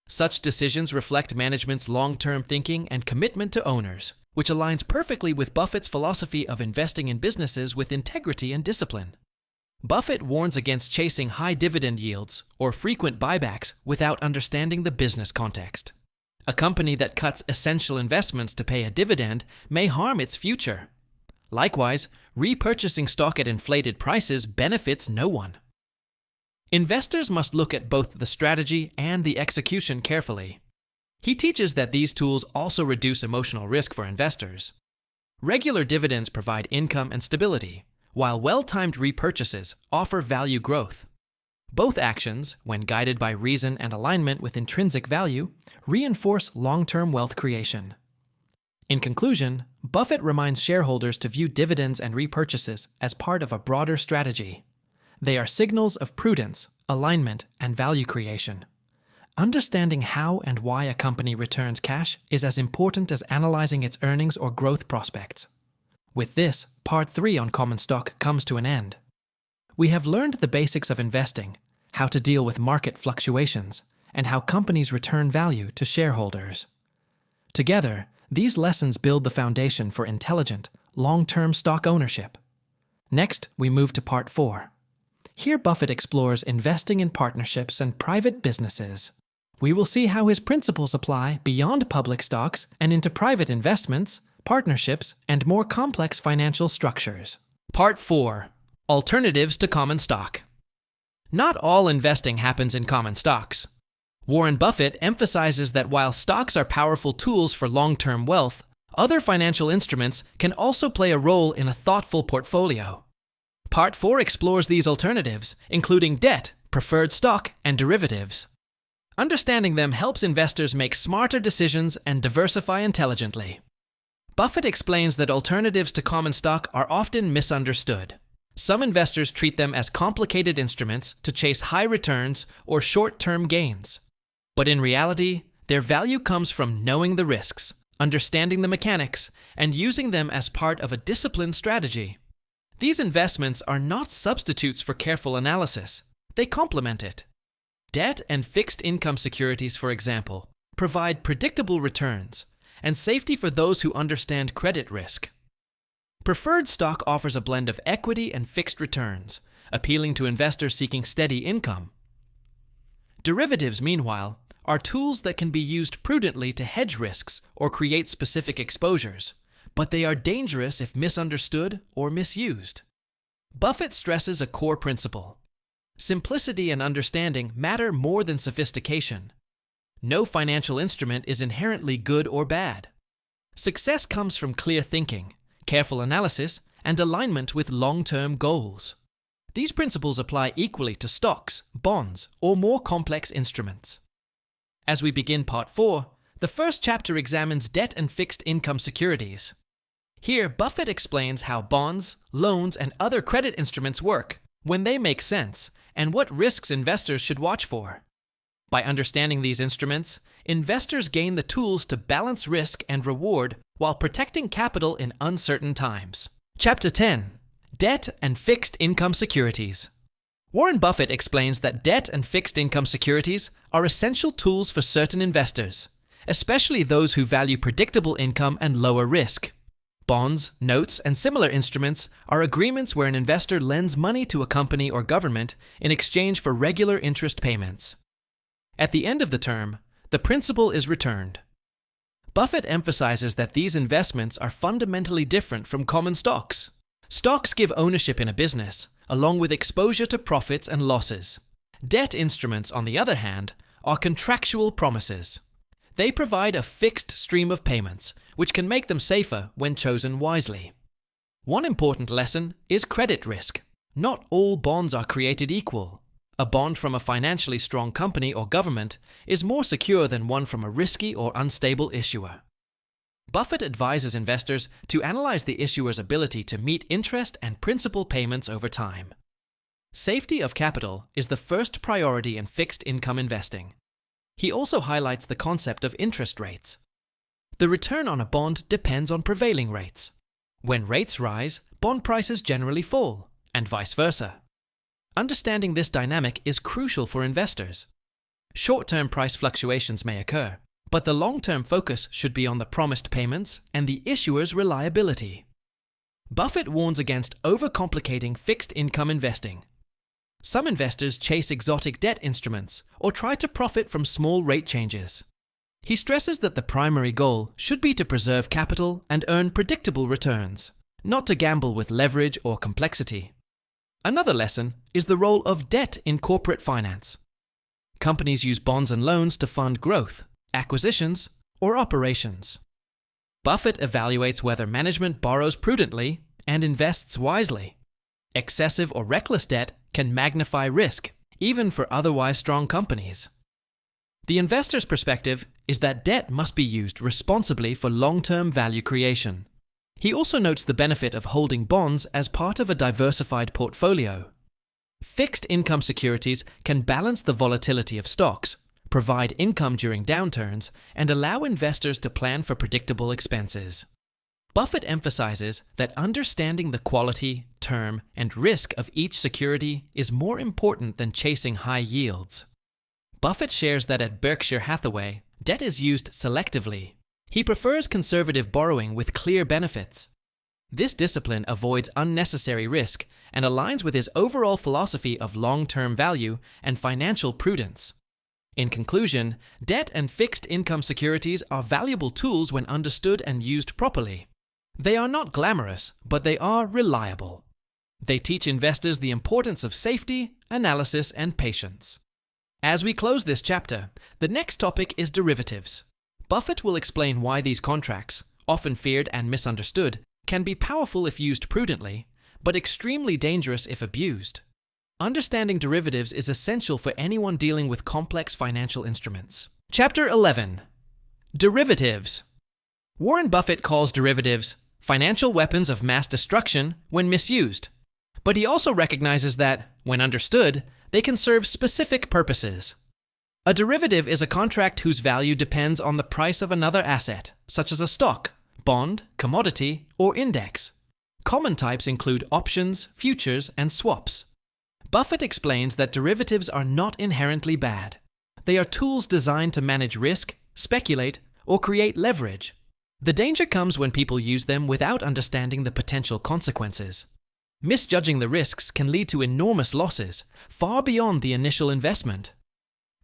Such decisions reflect management's long-term thinking and commitment to owners, which aligns perfectly with Buffett's philosophy of investing in businesses with integrity and discipline. Buffett warns against chasing high dividend yields or frequent buybacks without understanding the business context. A company that cuts essential investments to pay a dividend may harm its future. Likewise, repurchasing stock at inflated prices benefits no one. Investors must look at both the strategy and the execution carefully. He teaches that these tools also reduce emotional risk for investors. Regular dividends provide income and stability, while well-timed repurchases offer value growth. Both actions, when guided by reason and alignment with intrinsic value, reinforce long-term wealth creation. In conclusion, Buffett reminds shareholders to view dividends and repurchases as part of a broader strategy. They are signals of prudence, alignment, and value creation. Understanding how and why a company returns cash is as important as analyzing its earnings or growth prospects. With this, Part 3 on common stock comes to an end. We have learned the basics of investing, how to deal with market fluctuations, and how companies return value to shareholders. Together, these lessons build the foundation for intelligent, long-term stock ownership. Next, we move to Part 4. Here Buffett explores investing in partnerships and private businesses. We will see how his principles apply beyond public stocks and into private investments, partnerships, and more complex financial structures. Part 4. Alternatives to common stock. Not all investing happens in common stocks. Warren Buffett emphasizes that while stocks are powerful tools for long-term wealth, other financial instruments can also play a role in a thoughtful portfolio. Part 4 explores these alternatives, including debt, preferred stock, and derivatives. Understanding them helps investors make smarter decisions and diversify intelligently. Buffett explains that alternatives to common stock are often misunderstood. Some investors treat them as complicated instruments to chase high returns or short-term gains. But in reality, their value comes from knowing the risks, understanding the mechanics, and using them as part of a disciplined strategy. These investments are not substitutes for careful analysis. They complement it. Debt and fixed income securities, for example, provide predictable returns and safety for those who understand credit risk. Preferred stock offers a blend of equity and fixed returns, appealing to investors seeking steady income. Derivatives, meanwhile, are tools that can be used prudently to hedge risks or create specific exposures, but they are dangerous if misunderstood or misused. Buffett stresses a core principle. Simplicity and understanding matter more than sophistication. No financial instrument is inherently good or bad. Success comes from clear thinking, careful analysis, and alignment with long-term goals. These principles apply equally to stocks, bonds, or more complex instruments. As we begin Part 4, the first chapter examines debt and fixed income securities. Here, Buffett explains how bonds, loans, and other credit instruments work, when they make sense, and what risks investors should watch for. By understanding these instruments, investors gain the tools to balance risk and reward while protecting capital in uncertain times. Chapter 10. Debt and Fixed Income Securities. Warren Buffett explains that debt and fixed income securities are essential tools for certain investors, especially those who value predictable income and lower risk. Bonds, notes, and similar instruments are agreements where an investor lends money to a company or government in exchange for regular interest payments. At the end of the term, the principal is returned. Buffett emphasizes that these investments are fundamentally different from common stocks. Stocks give ownership in a business, along with exposure to profits and losses. Debt instruments, on the other hand, are contractual promises. They provide a fixed stream of payments, which can make them safer when chosen wisely. One important lesson is credit risk. Not all bonds are created equal. A bond from a financially strong company or government is more secure than one from a risky or unstable issuer. Buffett advises investors to analyze the issuer's ability to meet interest and principal payments over time. Safety of capital is the first priority in fixed income investing. He also highlights the concept of interest rates. The return on a bond depends on prevailing rates. When rates rise, bond prices generally fall, and vice versa. Understanding this dynamic is crucial for investors. Short-term price fluctuations may occur, but the long-term focus should be on the promised payments and the issuer's reliability. Buffett warns against overcomplicating fixed income investing. Some investors chase exotic debt instruments or try to profit from small rate changes. He stresses that the primary goal should be to preserve capital and earn predictable returns, not to gamble with leverage or complexity. Another lesson is the role of debt in corporate finance. Companies use bonds and loans to fund growth, acquisitions, or operations. Buffett evaluates whether management borrows prudently and invests wisely. Excessive or reckless debt can magnify risk, even for otherwise strong companies. The investor's perspective is that debt must be used responsibly for long-term value creation. He also notes the benefit of holding bonds as part of a diversified portfolio. Fixed income securities can balance the volatility of stocks, provide income during downturns, and allow investors to plan for predictable expenses. Buffett emphasizes that understanding the quality, term, and risk of each security is more important than chasing high yields. Buffett shares that at Berkshire Hathaway, debt is used selectively. He prefers conservative borrowing with clear benefits. This discipline avoids unnecessary risk and aligns with his overall philosophy of long-term value and financial prudence. In conclusion, debt and fixed income securities are valuable tools when understood and used properly. They are not glamorous, but they are reliable. They teach investors the importance of safety, analysis, and patience. As we close this chapter, the next topic is derivatives. Buffett will explain why these contracts, often feared and misunderstood, can be powerful if used prudently, but extremely dangerous if abused. Understanding derivatives is essential for anyone dealing with complex financial instruments. Chapter 11. Derivatives. Warren Buffett calls derivatives financial weapons of mass destruction when misused, but he also recognizes that, when understood, they can serve specific purposes. A derivative is a contract whose value depends on the price of another asset, such as a stock, bond, commodity, or index. Common types include options, futures, and swaps. Buffett explains that derivatives are not inherently bad. They are tools designed to manage risk, speculate, or create leverage. The danger comes when people use them without understanding the potential consequences. Misjudging the risks can lead to enormous losses, far beyond the initial investment.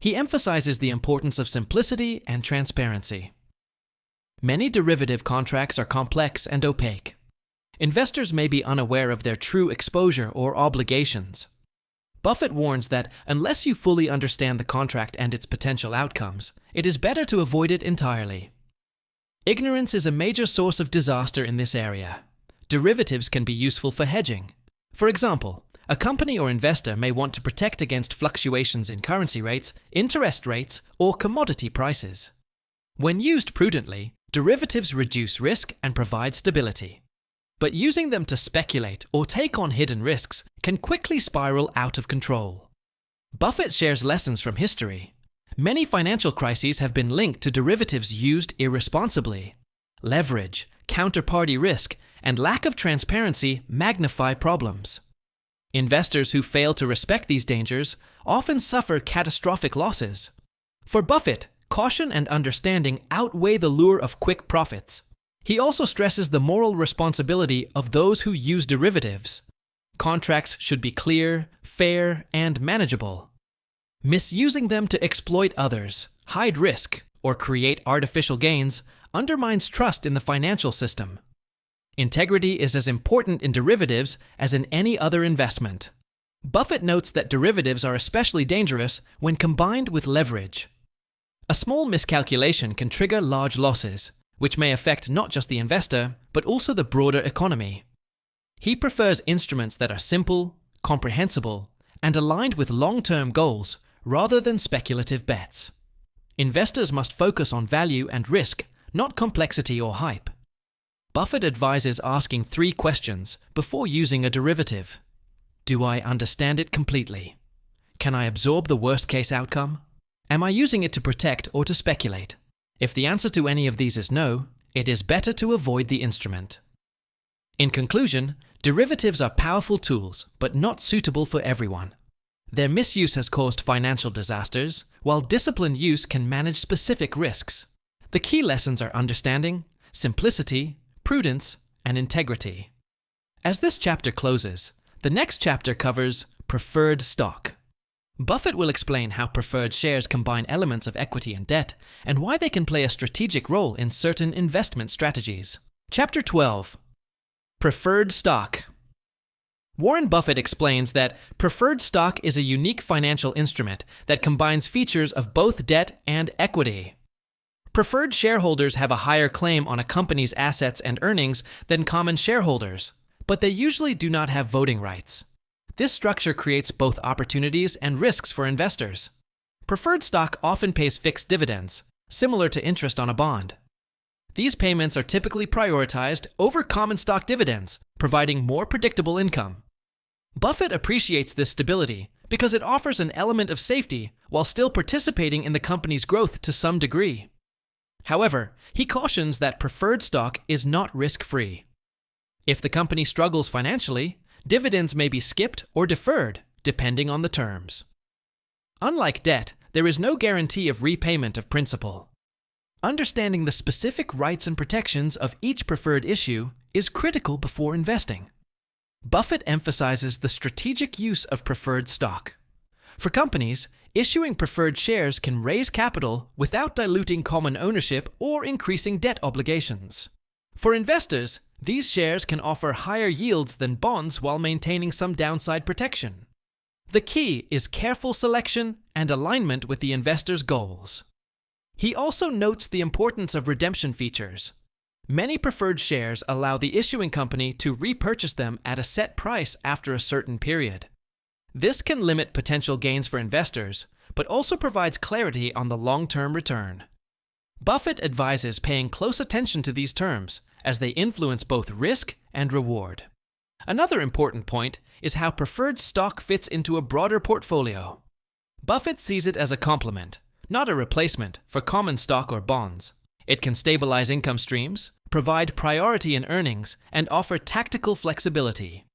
He emphasizes the importance of simplicity and transparency. Many derivative contracts are complex and opaque. Investors may be unaware of their true exposure or obligations. Buffett warns that unless you fully understand the contract and its potential outcomes, it is better to avoid it entirely. Ignorance is a major source of disaster in this area. Derivatives can be useful for hedging. For example, a company or investor may want to protect against fluctuations in currency rates, interest rates, or commodity prices. When used prudently, derivatives reduce risk and provide stability. but using them to speculate or take on hidden risks can quickly spiral out of control. Buffett shares lessons from history. Many financial crises have been linked to derivatives used irresponsibly. Leverage, counterparty risk, and lack of transparency magnify problems. Investors who fail to respect these dangers often suffer catastrophic losses. For Buffett, caution and understanding outweigh the lure of quick profits. He also stresses the moral responsibility of those who use derivatives. Contracts should be clear, fair, and manageable. Misusing them to exploit others, hide risk, or create artificial gains undermines trust in the financial system. Integrity is as important in derivatives as in any other investment. Buffett notes that derivatives are especially dangerous when combined with leverage. A small miscalculation can trigger large losses, which may affect not just the investor, but also the broader economy. He prefers instruments that are simple, comprehensible, and aligned with long-term goals rather than speculative bets. Investors must focus on value and risk, not complexity or hype. Buffett advises asking 3 questions before using a derivative. Do I understand it completely? Can I absorb the worst-case outcome? Am I using it to protect or to speculate? If the answer to any of these is no, it is better to avoid the instrument. In conclusion, derivatives are powerful tools, but not suitable for everyone. Their misuse has caused financial disasters, while disciplined use can manage specific risks. The key lessons are understanding, simplicity, prudence, and integrity. As this chapter closes, the next chapter covers preferred stock. Buffett will explain how preferred shares combine elements of equity and debt, and why they can play a strategic role in certain investment strategies. Chapter 12. Preferred stock. Warren Buffett explains that preferred stock is a unique financial instrument that combines features of both debt and equity. Preferred shareholders have a higher claim on a company's assets and earnings than common shareholders, but they usually do not have voting rights. This structure creates both opportunities and risks for investors. Preferred stock often pays fixed dividends, similar to interest on a bond. These payments are typically prioritized over common stock dividends, providing more predictable income. Buffett appreciates this stability because it offers an element of safety while still participating in the company's growth to some degree. However, he cautions that preferred stock is not risk-free. If the company struggles financially, dividends may be skipped or deferred, depending on the terms. Unlike debt, there is no guarantee of repayment of principal. Understanding the specific rights and protections of each preferred issue is critical before investing. Buffett emphasizes the strategic use of preferred stock. For companies, issuing preferred shares can raise capital without diluting common ownership or increasing debt obligations. For investors, these shares can offer higher yields than bonds while maintaining some downside protection. The key is careful selection and alignment with the investor's goals. He also notes the importance of redemption features. Many preferred shares allow the issuing company to repurchase them at a set price after a certain period. This can limit potential gains for investors, but also provides clarity on the long-term return. Buffett advises paying close attention to these terms, as they influence both risk and reward. Another important point is how preferred stock fits into a broader portfolio. Buffett sees it as a complement, not a replacement, for common stock or bonds. It can stabilize income streams, provide priority in earnings, and offer tactical flexibility.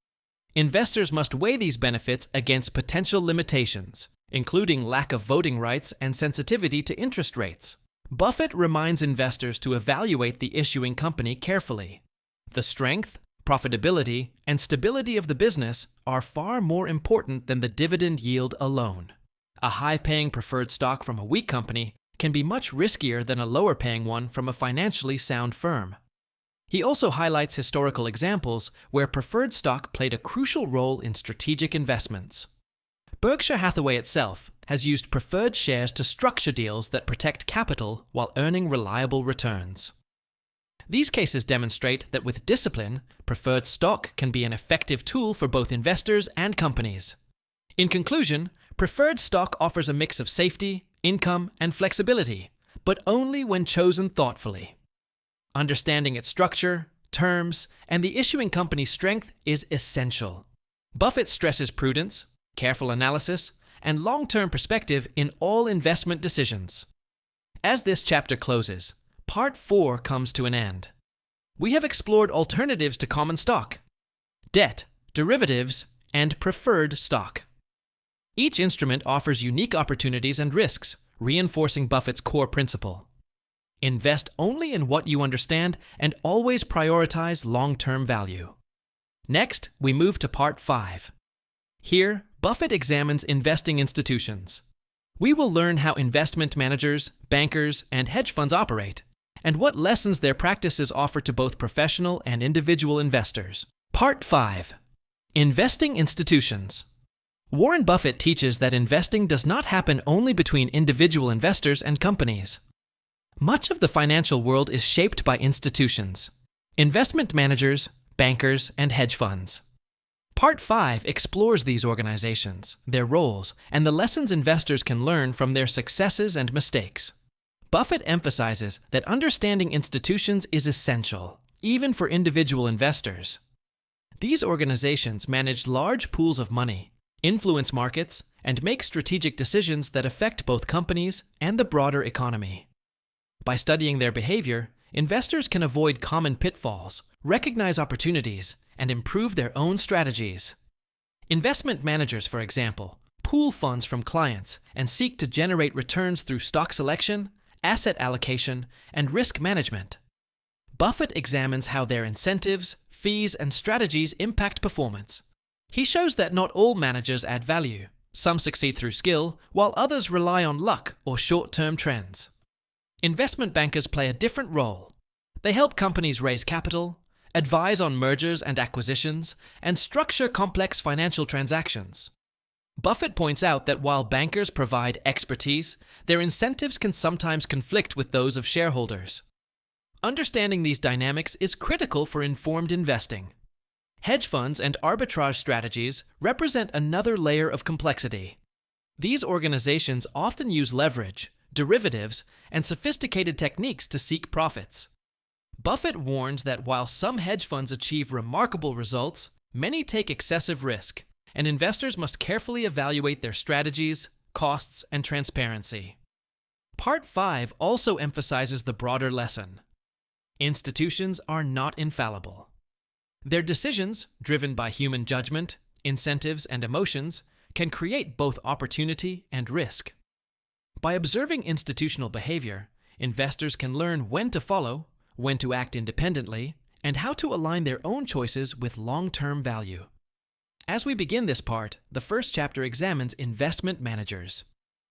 Investors must weigh these benefits against potential limitations, including lack of voting rights and sensitivity to interest rates. Buffett reminds investors to evaluate the issuing company carefully. The strength, profitability, and stability of the business are far more important than the dividend yield alone. A high-paying preferred stock from a weak company can be much riskier than a lower-paying one from a financially sound firm. He also highlights historical examples where preferred stock played a crucial role in strategic investments. Berkshire Hathaway itself has used preferred shares to structure deals that protect capital while earning reliable returns. These cases demonstrate that with discipline, preferred stock can be an effective tool for both investors and companies. In conclusion, preferred stock offers a mix of safety, income, and flexibility, but only when chosen thoughtfully. Understanding its structure, terms, and the issuing company's strength is essential. Buffett stresses prudence, careful analysis, and long-term perspective in all investment decisions. As this chapter closes, Part 4 comes to an end. We have explored alternatives to common stock, debt, derivatives, and preferred stock. Each instrument offers unique opportunities and risks, reinforcing Buffett's core principle. Invest only in what you understand and always prioritize long-term value. Next, we move to Part 5. Here, Buffett examines investing institutions. We will learn how investment managers, bankers, and hedge funds operate, and what lessons their practices offer to both professional and individual investors. Part 5. Investing institutions. Warren Buffett teaches that investing does not happen only between individual investors and companies. Much of the financial world is shaped by institutions, investment managers, bankers, and hedge funds. Part 5 explores these organizations, their roles, and the lessons investors can learn from their successes and mistakes. Buffett emphasizes that understanding institutions is essential, even for individual investors. These organizations manage large pools of money, influence markets, and make strategic decisions that affect both companies and the broader economy. By studying their behavior, investors can avoid common pitfalls, recognize opportunities, and improve their own strategies. Investment managers, for example, pool funds from clients and seek to generate returns through stock selection, asset allocation, and risk management. Buffett examines how their incentives, fees, and strategies impact performance. He shows that not all managers add value. Some succeed through skill, while others rely on luck or short-term trends. Investment bankers play a different role. They help companies raise capital, advise on mergers and acquisitions, and structure complex financial transactions. Buffett points out that while bankers provide expertise, their incentives can sometimes conflict with those of shareholders. Understanding these dynamics is critical for informed investing. Hedge funds and arbitrage strategies represent another layer of complexity. These organizations often use leverage, derivatives, and sophisticated techniques to seek profits. Buffett warns that while some hedge funds achieve remarkable results, many take excessive risk, and investors must carefully evaluate their strategies, costs, and transparency. Part 5 also emphasizes the broader lesson. Institutions are not infallible. Their decisions, driven by human judgment, incentives, and emotions, can create both opportunity and risk. By observing institutional behavior, investors can learn when to follow, when to act independently, and how to align their own choices with long-term value. As we begin this part, the first chapter examines investment managers.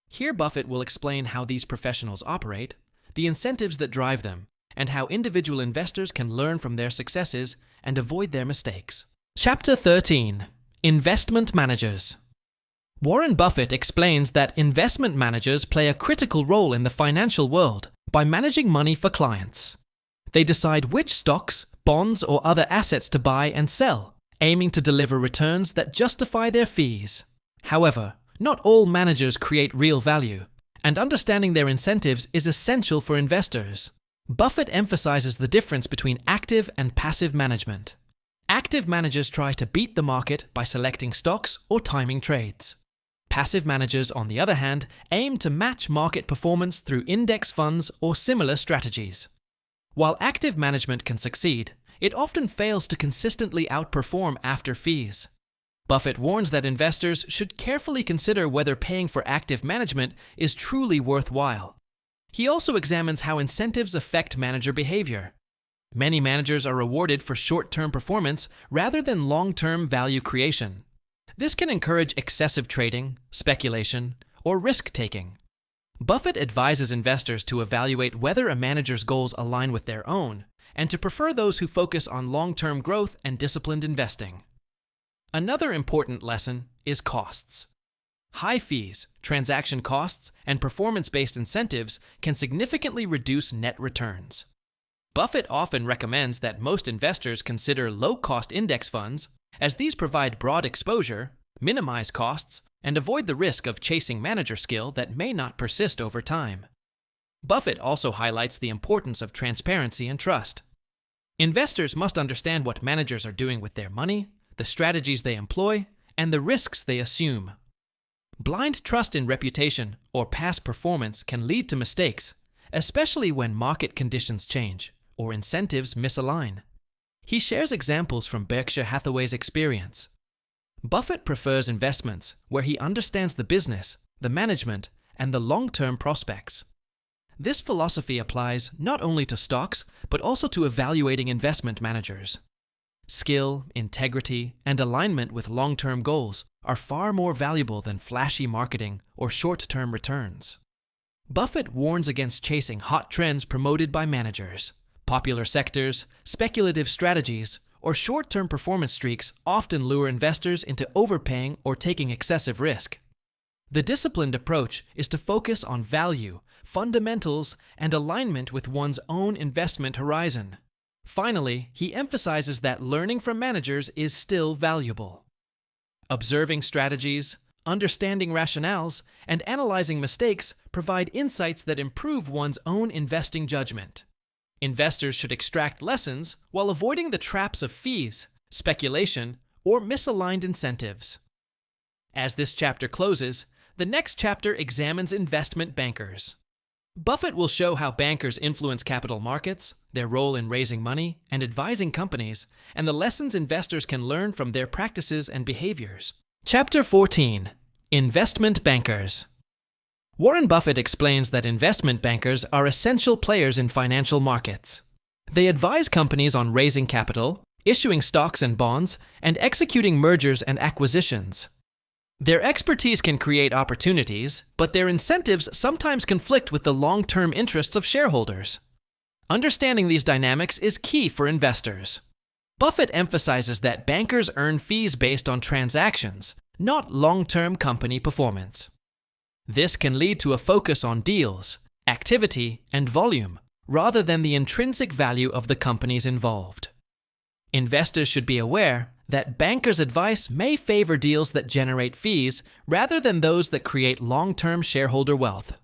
Here Buffett will explain how these professionals operate, the incentives that drive them, and how individual investors can learn from their successes and avoid their mistakes. Chapter 13. Investment Managers. Warren Buffett explains that investment managers play a critical role in the financial world by managing money for clients. They decide which stocks, bonds, or other assets to buy and sell, aiming to deliver returns that justify their fees. However, not all managers create real value, and understanding their incentives is essential for investors. Buffett emphasizes the difference between active and passive management. Active managers try to beat the market by selecting stocks or timing trades. Passive managers, on the other hand, aim to match market performance through index funds or similar strategies. While active management can succeed, it often fails to consistently outperform after fees. Buffett warns that investors should carefully consider whether paying for active management is truly worthwhile. He also examines how incentives affect manager behavior. Many managers are rewarded for short-term performance rather than long-term value creation. This can encourage excessive trading, speculation, or risk-taking. Buffett advises investors to evaluate whether a manager's goals align with their own, and to prefer those who focus on long-term growth and disciplined investing. Another important lesson is costs. High fees, transaction costs, and performance-based incentives can significantly reduce net returns. Buffett often recommends that most investors consider low-cost index funds, as these provide broad exposure, minimize costs, and avoid the risk of chasing manager skill that may not persist over time. Buffett also highlights the importance of transparency and trust. Investors must understand what managers are doing with their money, the strategies they employ, and the risks they assume. Blind trust in reputation or past performance can lead to mistakes, especially when market conditions change or incentives misalign. He shares examples from Berkshire Hathaway's experience. Buffett prefers investments where he understands the business, the management, and the long-term prospects. This philosophy applies not only to stocks, but also to evaluating investment managers. Skill, integrity, and alignment with long-term goals are far more valuable than flashy marketing or short-term returns. Buffett warns against chasing hot trends promoted by managers. Popular sectors, speculative strategies, or short-term performance streaks often lure investors into overpaying or taking excessive risk. The disciplined approach is to focus on value, fundamentals, and alignment with one's own investment horizon. Finally, he emphasizes that learning from managers is still valuable. Observing strategies, understanding rationales, and analyzing mistakes provide insights that improve one's own investing judgment. Investors should extract lessons while avoiding the traps of fees, speculation, or misaligned incentives. As this chapter closes, the next chapter examines investment bankers. Buffett will show how bankers influence capital markets, their role in raising money and advising companies, and the lessons investors can learn from their practices and behaviors. Chapter 14. Investment Bankers. Warren Buffett explains that investment bankers are essential players in financial markets. They advise companies on raising capital, issuing stocks and bonds, and executing mergers and acquisitions. Their expertise can create opportunities, but their incentives sometimes conflict with the long-term interests of shareholders. Understanding these dynamics is key for investors. Buffett emphasizes that bankers earn fees based on transactions, not long-term company performance. This can lead to a focus on deals, activity, and volume, rather than the intrinsic value of the companies involved. Investors should be aware that bankers' advice may favor deals that generate fees rather than those that create long-term shareholder wealth.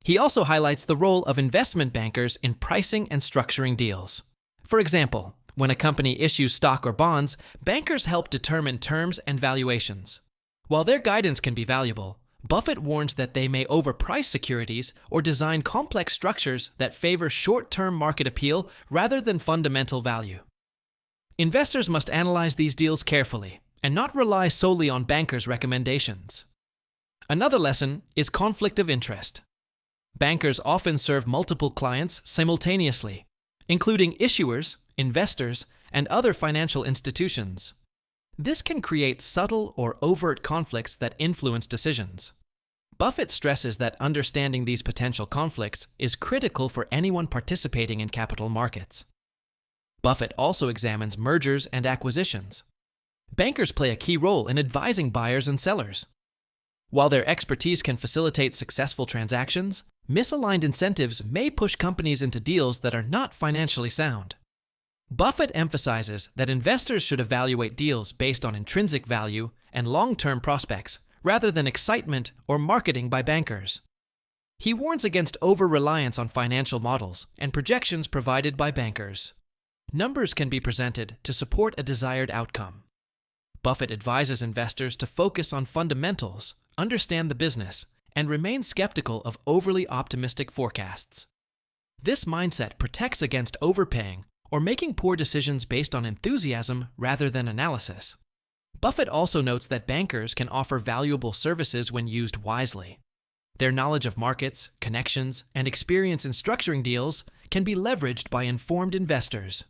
He also highlights the role of investment bankers in pricing and structuring deals. For example, when a company issues stock or bonds, bankers help determine terms and valuations. While their guidance can be valuable, Buffett warns that they may overprice securities or design complex structures that favor short-term market appeal rather than fundamental value. Investors must analyze these deals carefully and not rely solely on bankers' recommendations. Another lesson is conflict of interest. Bankers often serve multiple clients simultaneously, including issuers, investors, and other financial institutions. This can create subtle or overt conflicts that influence decisions. Buffett stresses that understanding these potential conflicts is critical for anyone participating in capital markets. Buffett also examines mergers and acquisitions. Bankers play a key role in advising buyers and sellers. While their expertise can facilitate successful transactions, misaligned incentives may push companies into deals that are not financially sound. Buffett emphasizes that investors should evaluate deals based on intrinsic value and long-term prospects, rather than excitement or marketing by bankers. He warns against over-reliance on financial models and projections provided by bankers. Numbers can be presented to support a desired outcome. Buffett advises investors to focus on fundamentals, understand the business, and remain skeptical of overly optimistic forecasts. This mindset protects against overpaying or making poor decisions based on enthusiasm rather than analysis. Buffett also notes that bankers can offer valuable services when used wisely. Their knowledge of markets, connections, and experience in structuring deals can be leveraged by informed investors.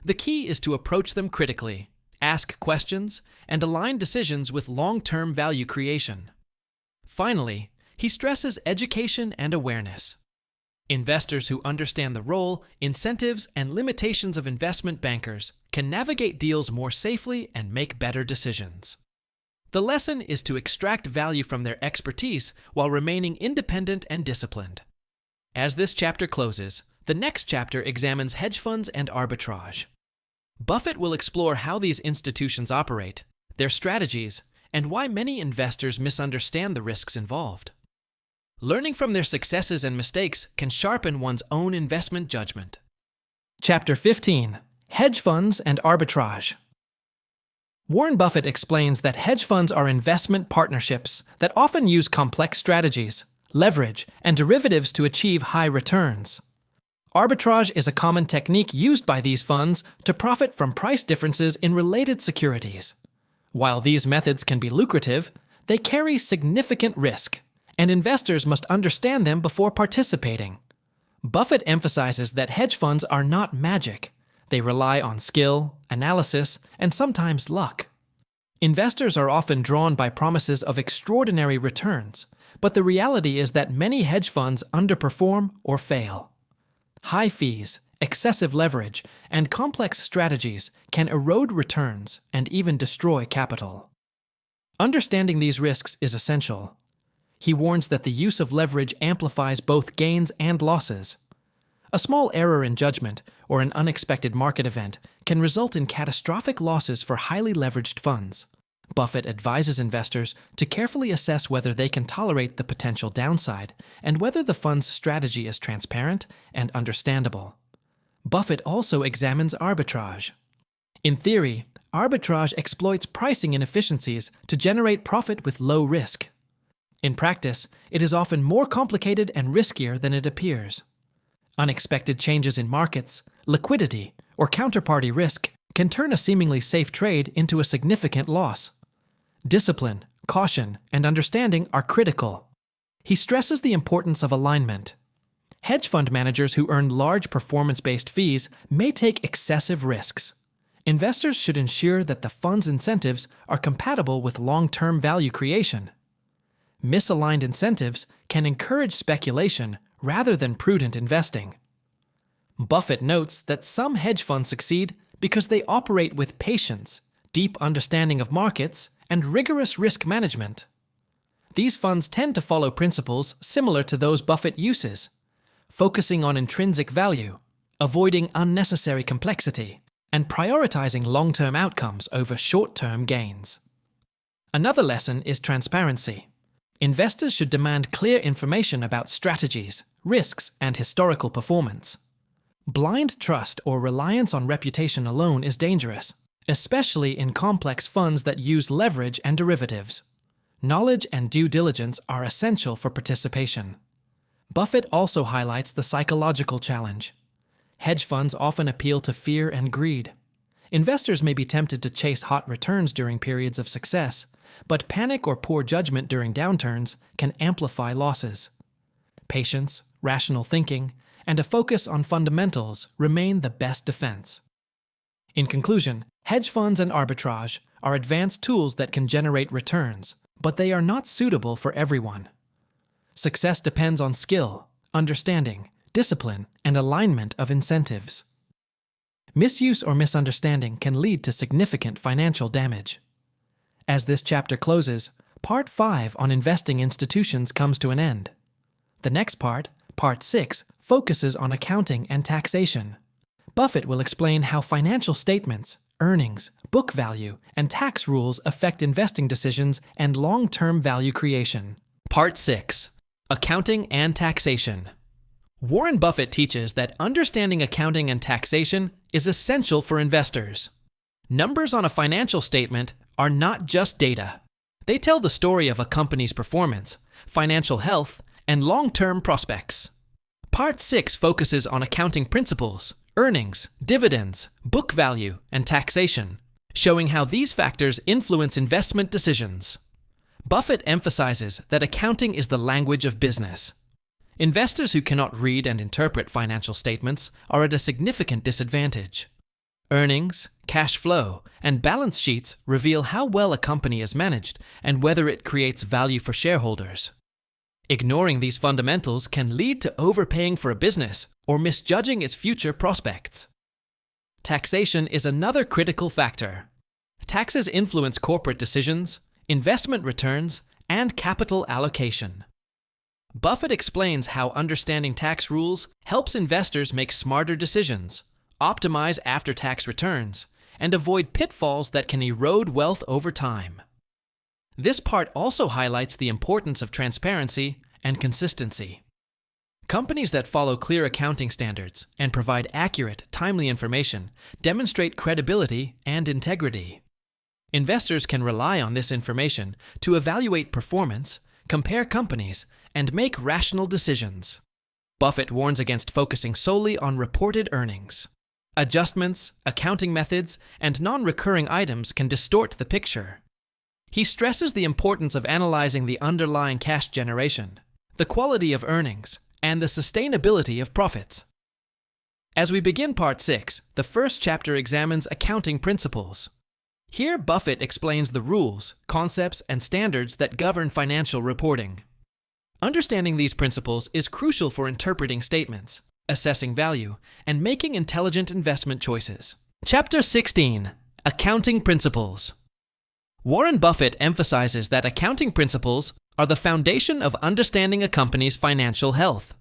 The key is to approach them critically, ask questions, and align decisions with long-term value creation. Finally, he stresses education and awareness. Investors who understand the role, incentives, and limitations of investment bankers can navigate deals more safely and make better decisions. The lesson is to extract value from their expertise while remaining independent and disciplined. As this chapter closes, the next chapter examines hedge funds and arbitrage. Buffett will explore how these institutions operate, their strategies, and why many investors misunderstand the risks involved. Learning from their successes and mistakes can sharpen one's own investment judgment. Chapter 15: Hedge Funds and Arbitrage. Warren Buffett explains that hedge funds are investment partnerships that often use complex strategies, leverage, and derivatives to achieve high returns. Arbitrage is a common technique used by these funds to profit from price differences in related securities. While these methods can be lucrative, they carry significant risk, and investors must understand them before participating. Buffett emphasizes that hedge funds are not magic. They rely on skill, analysis, and sometimes luck. Investors are often drawn by promises of extraordinary returns, but the reality is that many hedge funds underperform or fail. High fees, excessive leverage, and complex strategies can erode returns and even destroy capital. Understanding these risks is essential. He warns that the use of leverage amplifies both gains and losses. A small error in judgment or an unexpected market event can result in catastrophic losses for highly leveraged funds. Buffett advises investors to carefully assess whether they can tolerate the potential downside and whether the fund's strategy is transparent and understandable. Buffett also examines arbitrage. In theory, arbitrage exploits pricing inefficiencies to generate profit with low risk. In practice, it is often more complicated and riskier than it appears. Unexpected changes in markets, liquidity, or counterparty risk can turn a seemingly safe trade into a significant loss. Discipline, caution, and understanding are critical. He stresses the importance of alignment. Hedge fund managers who earn large performance-based fees may take excessive risks. Investors should ensure that the fund's incentives are compatible with long-term value creation. Misaligned incentives can encourage speculation rather than prudent investing. Buffett notes that some hedge funds succeed because they operate with patience, deep understanding of markets, and rigorous risk management. These funds tend to follow principles similar to those Buffett uses, focusing on intrinsic value, avoiding unnecessary complexity, and prioritizing long-term outcomes over short-term gains. Another lesson is transparency. Investors should demand clear information about strategies, risks, and historical performance. Blind trust or reliance on reputation alone is dangerous, especially in complex funds that use leverage and derivatives. Knowledge and due diligence are essential for participation. Buffett also highlights the psychological challenge. Hedge funds often appeal to fear and greed. Investors may be tempted to chase hot returns during periods of success, but panic or poor judgment during downturns can amplify losses. Patience, rational thinking, and a focus on fundamentals remain the best defense. In conclusion, hedge funds and arbitrage are advanced tools that can generate returns, but they are not suitable for everyone. Success depends on skill, understanding, discipline, and alignment of incentives. Misuse or misunderstanding can lead to significant financial damage. As this chapter closes, Part 5 on investing institutions comes to an end. The next part, Part 6, focuses on accounting and taxation. Buffett will explain how financial statements, earnings, book value, and tax rules affect investing decisions and long-term value creation. Part 6. Accounting and Taxation. Warren Buffett teaches that understanding accounting and taxation is essential for investors. Numbers on a financial statement are not just data. They tell the story of a company's performance, financial health, and long-term prospects. Part 6 focuses on accounting principles, earnings, dividends, book value, and taxation, showing how these factors influence investment decisions. Buffett emphasizes that accounting is the language of business. Investors who cannot read and interpret financial statements are at a significant disadvantage. Earnings, cash flow, and balance sheets reveal how well a company is managed and whether it creates value for shareholders. Ignoring these fundamentals can lead to overpaying for a business or misjudging its future prospects. Taxation is another critical factor. Taxes influence corporate decisions, investment returns, and capital allocation. Buffett explains how understanding tax rules helps investors make smarter decisions, optimize after-tax returns, and avoid pitfalls that can erode wealth over time. This part also highlights the importance of transparency and consistency. Companies that follow clear accounting standards and provide accurate, timely information demonstrate credibility and integrity. Investors can rely on this information to evaluate performance, compare companies, and make rational decisions. Buffett warns against focusing solely on reported earnings. Adjustments, accounting methods, and non-recurring items can distort the picture. He stresses the importance of analyzing the underlying cash generation, the quality of earnings, and the sustainability of profits. As we begin Part 6, the first chapter examines accounting principles. Here, Buffett explains the rules, concepts, and standards that govern financial reporting. Understanding these principles is crucial for interpreting statements, assessing value, and making intelligent investment choices. Chapter 16: Accounting Principles. Warren Buffett emphasizes that accounting principles are the foundation of understanding a company's financial health.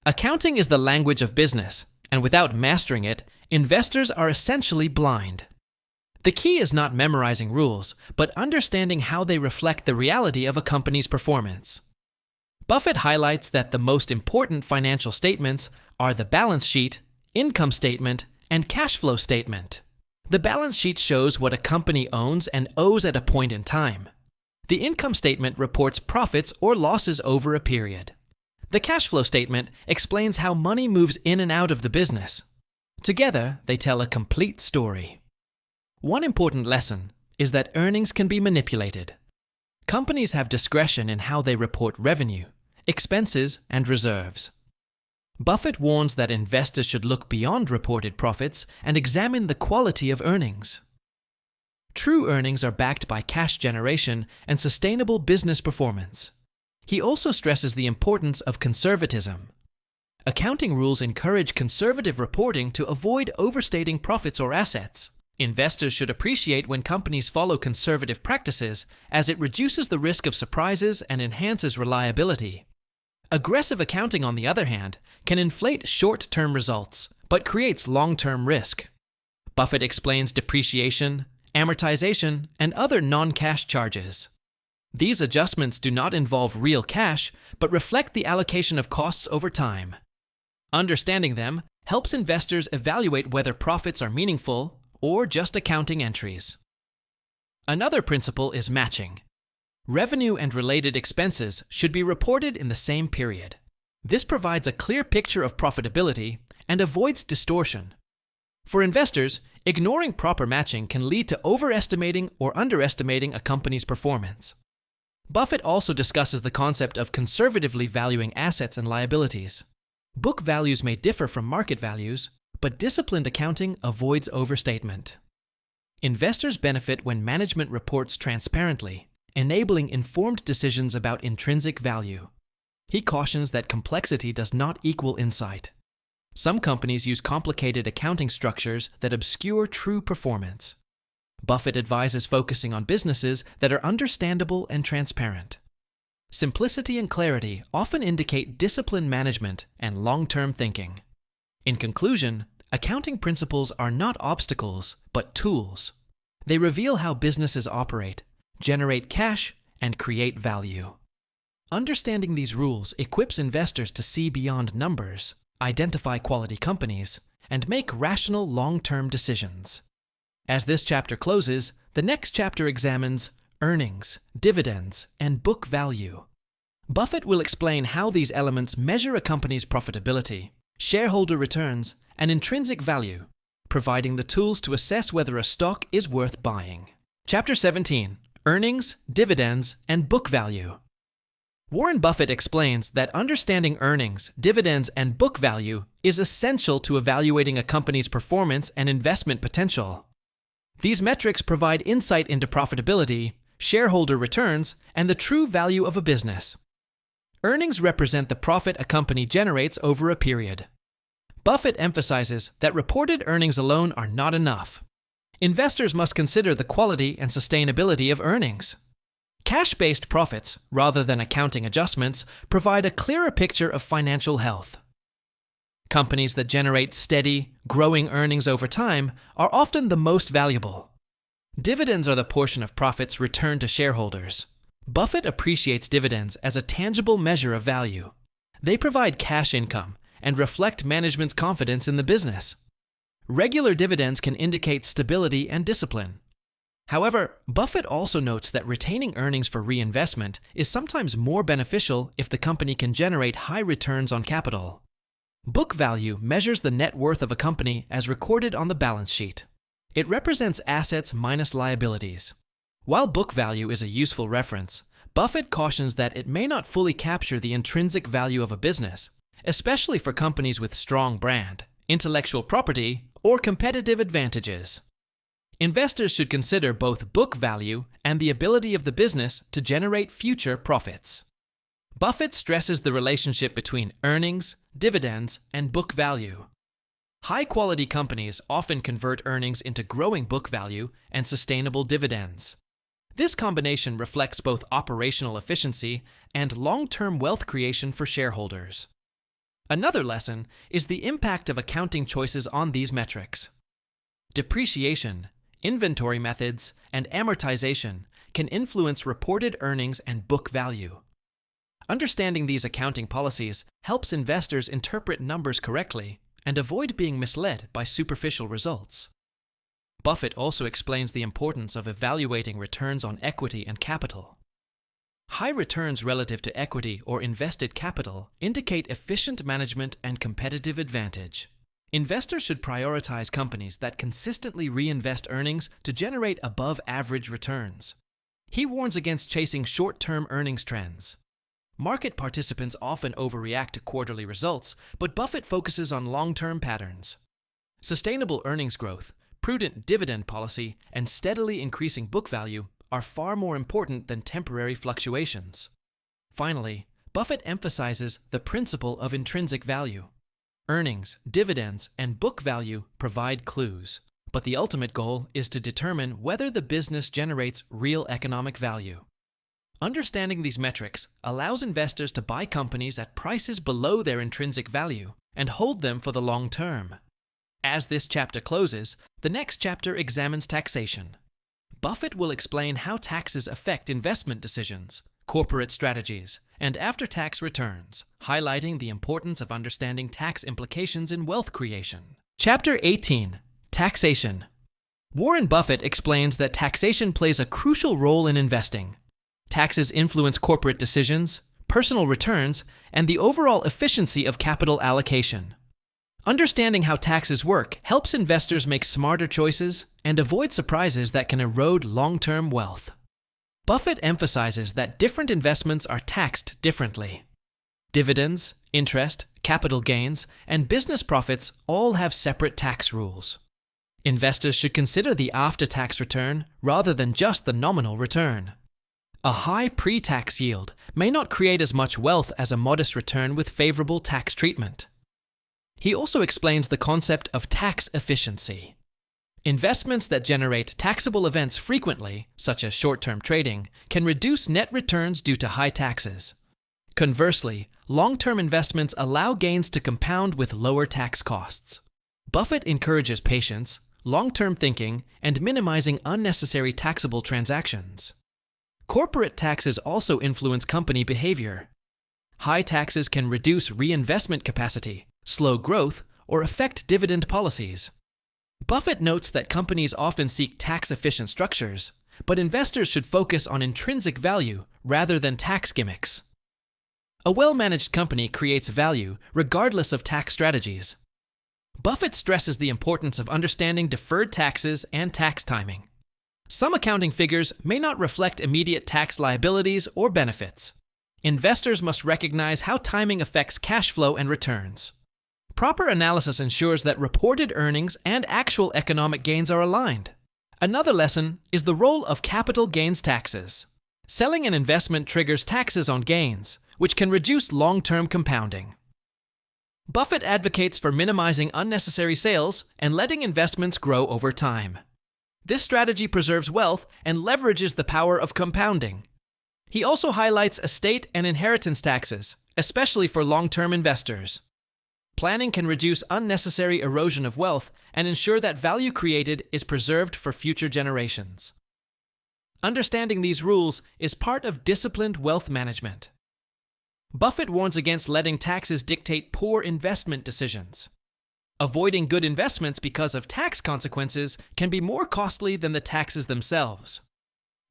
Accounting is the language of business, and without mastering it, investors are essentially blind. The key is not memorizing rules, but understanding how they reflect the reality of a company's performance. Buffett highlights that the most important financial statements are the balance sheet, income statement, and cash flow statement. The balance sheet shows what a company owns and owes at a point in time. The income statement reports profits or losses over a period. The cash flow statement explains how money moves in and out of the business. Together, they tell a complete story. One important lesson is that earnings can be manipulated. Companies have discretion in how they report revenue, expenses, and reserves. Buffett warns that investors should look beyond reported profits and examine the quality of earnings. True earnings are backed by cash generation and sustainable business performance. He also stresses the importance of conservatism. Accounting rules encourage conservative reporting to avoid overstating profits or assets. Investors should appreciate when companies follow conservative practices, as it reduces the risk of surprises and enhances reliability. Aggressive accounting, on the other hand, can inflate short-term results, but creates long-term risk. Buffett explains depreciation, amortization, and other non-cash charges. These adjustments do not involve real cash, but reflect the allocation of costs over time. Understanding them helps investors evaluate whether profits are meaningful or just accounting entries. Another principle is matching. Revenue and related expenses should be reported in the same period. This provides a clear picture of profitability and avoids distortion. For investors, ignoring proper matching can lead to overestimating or underestimating a company's performance. Buffett also discusses the concept of conservatively valuing assets and liabilities. Book values may differ from market values, but disciplined accounting avoids overstatement. Investors benefit when management reports transparently, enabling informed decisions about intrinsic value. He cautions that complexity does not equal insight. Some companies use complicated accounting structures that obscure true performance. Buffett advises focusing on businesses that are understandable and transparent. Simplicity and clarity often indicate disciplined management and long-term thinking. In conclusion, accounting principles are not obstacles, but tools. They reveal how businesses operate, generate cash, and create value. Understanding these rules equips investors to see beyond numbers, identify quality companies, and make rational long-term decisions. As this chapter closes, the next chapter examines earnings, dividends, and book value. Buffett will explain how these elements measure a company's profitability, shareholder returns, and intrinsic value, providing the tools to assess whether a stock is worth buying. Chapter 17: Earnings, Dividends, and Book Value. Warren Buffett explains that understanding earnings, dividends, and book value is essential to evaluating a company's performance and investment potential. These metrics provide insight into profitability, shareholder returns, and the true value of a business. Earnings represent the profit a company generates over a period. Buffett emphasizes that reported earnings alone are not enough. Investors must consider the quality and sustainability of earnings. Cash-based profits, rather than accounting adjustments, provide a clearer picture of financial health. Companies that generate steady, growing earnings over time are often the most valuable. Dividends are the portion of profits returned to shareholders. Buffett appreciates dividends as a tangible measure of value. They provide cash income and reflect management's confidence in the business. Regular dividends can indicate stability and discipline. However, Buffett also notes that retaining earnings for reinvestment is sometimes more beneficial if the company can generate high returns on capital. Book value measures the net worth of a company as recorded on the balance sheet. It represents assets minus liabilities. While book value is a useful reference, Buffett cautions that it may not fully capture the intrinsic value of a business, especially for companies with strong brand, intellectual property, or competitive advantages. Investors should consider both book value and the ability of the business to generate future profits. Buffett stresses the relationship between earnings, dividends, and book value. High-quality companies often convert earnings into growing book value and sustainable dividends. This combination reflects both operational efficiency and long-term wealth creation for shareholders. Another lesson is the impact of accounting choices on these metrics. Depreciation, inventory methods, and amortization can influence reported earnings and book value. Understanding these accounting policies helps investors interpret numbers correctly and avoid being misled by superficial results. Buffett also explains the importance of evaluating returns on equity and capital. High returns relative to equity or invested capital indicate efficient management and competitive advantage. Investors should prioritize companies that consistently reinvest earnings to generate above-average returns. He warns against chasing short-term earnings trends. Market participants often overreact to quarterly results, but Buffett focuses on long-term patterns. Sustainable earnings growth, prudent dividend policy, and steadily increasing book value are far more important than temporary fluctuations. Finally, Buffett emphasizes the principle of intrinsic value. Earnings, dividends, and book value provide clues, but the ultimate goal is to determine whether the business generates real economic value. Understanding these metrics allows investors to buy companies at prices below their intrinsic value and hold them for the long term. As this chapter closes, the next chapter examines taxation. Buffett will explain how taxes affect investment decisions, corporate strategies, and after-tax returns, highlighting the importance of understanding tax implications in wealth creation. Chapter 18. Taxation. Warren Buffett explains that taxation plays a crucial role in investing. Taxes influence corporate decisions, personal returns, and the overall efficiency of capital allocation. Understanding how taxes work helps investors make smarter choices and avoid surprises that can erode long-term wealth. Buffett emphasizes that different investments are taxed differently. Dividends, interest, capital gains, and business profits all have separate tax rules. Investors should consider the after-tax return rather than just the nominal return. A high pre-tax yield may not create as much wealth as a modest return with favorable tax treatment. He also explains the concept of tax efficiency. Investments that generate taxable events frequently, such as short-term trading, can reduce net returns due to high taxes. Conversely, long-term investments allow gains to compound with lower tax costs. Buffett encourages patience, long-term thinking, and minimizing unnecessary taxable transactions. Corporate taxes also influence company behavior. High taxes can reduce reinvestment capacity, slow growth, or affect dividend policies. Buffett notes that companies often seek tax-efficient structures, but investors should focus on intrinsic value rather than tax gimmicks. A well-managed company creates value regardless of tax strategies. Buffett stresses the importance of understanding deferred taxes and tax timing. Some accounting figures may not reflect immediate tax liabilities or benefits. Investors must recognize how timing affects cash flow and returns. Proper analysis ensures that reported earnings and actual economic gains are aligned. Another lesson is the role of capital gains taxes. Selling an investment triggers taxes on gains, which can reduce long-term compounding. Buffett advocates for minimizing unnecessary sales and letting investments grow over time. This strategy preserves wealth and leverages the power of compounding. He also highlights estate and inheritance taxes, especially for long-term investors. Planning can reduce unnecessary erosion of wealth and ensure that value created is preserved for future generations. Understanding these rules is part of disciplined wealth management. Buffett warns against letting taxes dictate poor investment decisions. Avoiding good investments because of tax consequences can be more costly than the taxes themselves.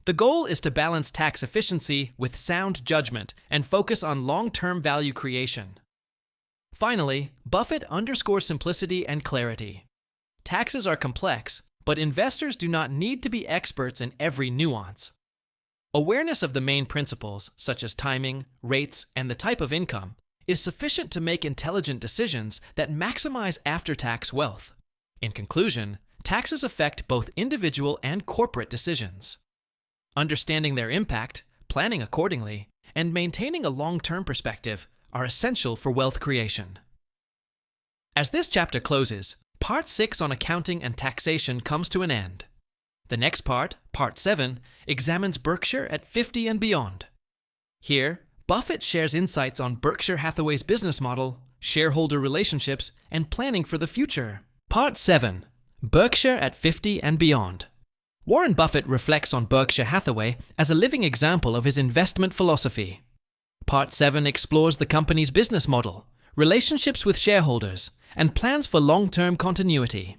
The goal is to balance tax efficiency with sound judgment and focus on long-term value creation. Finally, Buffett underscores simplicity and clarity. Taxes are complex, but investors do not need to be experts in every nuance. Awareness of the main principles, such as timing, rates, and the type of income, is sufficient to make intelligent decisions that maximize after-tax wealth. In conclusion, taxes affect both individual and corporate decisions. Understanding their impact, planning accordingly, and maintaining a long-term perspective are essential for wealth creation. As this chapter closes, Part 6 on accounting and taxation comes to an end. The next part, Part 7, examines Berkshire at 50 and beyond. Here, Buffett shares insights on Berkshire Hathaway's business model, shareholder relationships, and planning for the future. Part 7, Berkshire at 50 and beyond. Warren Buffett reflects on Berkshire Hathaway as a living example of his investment philosophy. Part 7 explores the company's business model, relationships with shareholders, and plans for long-term continuity.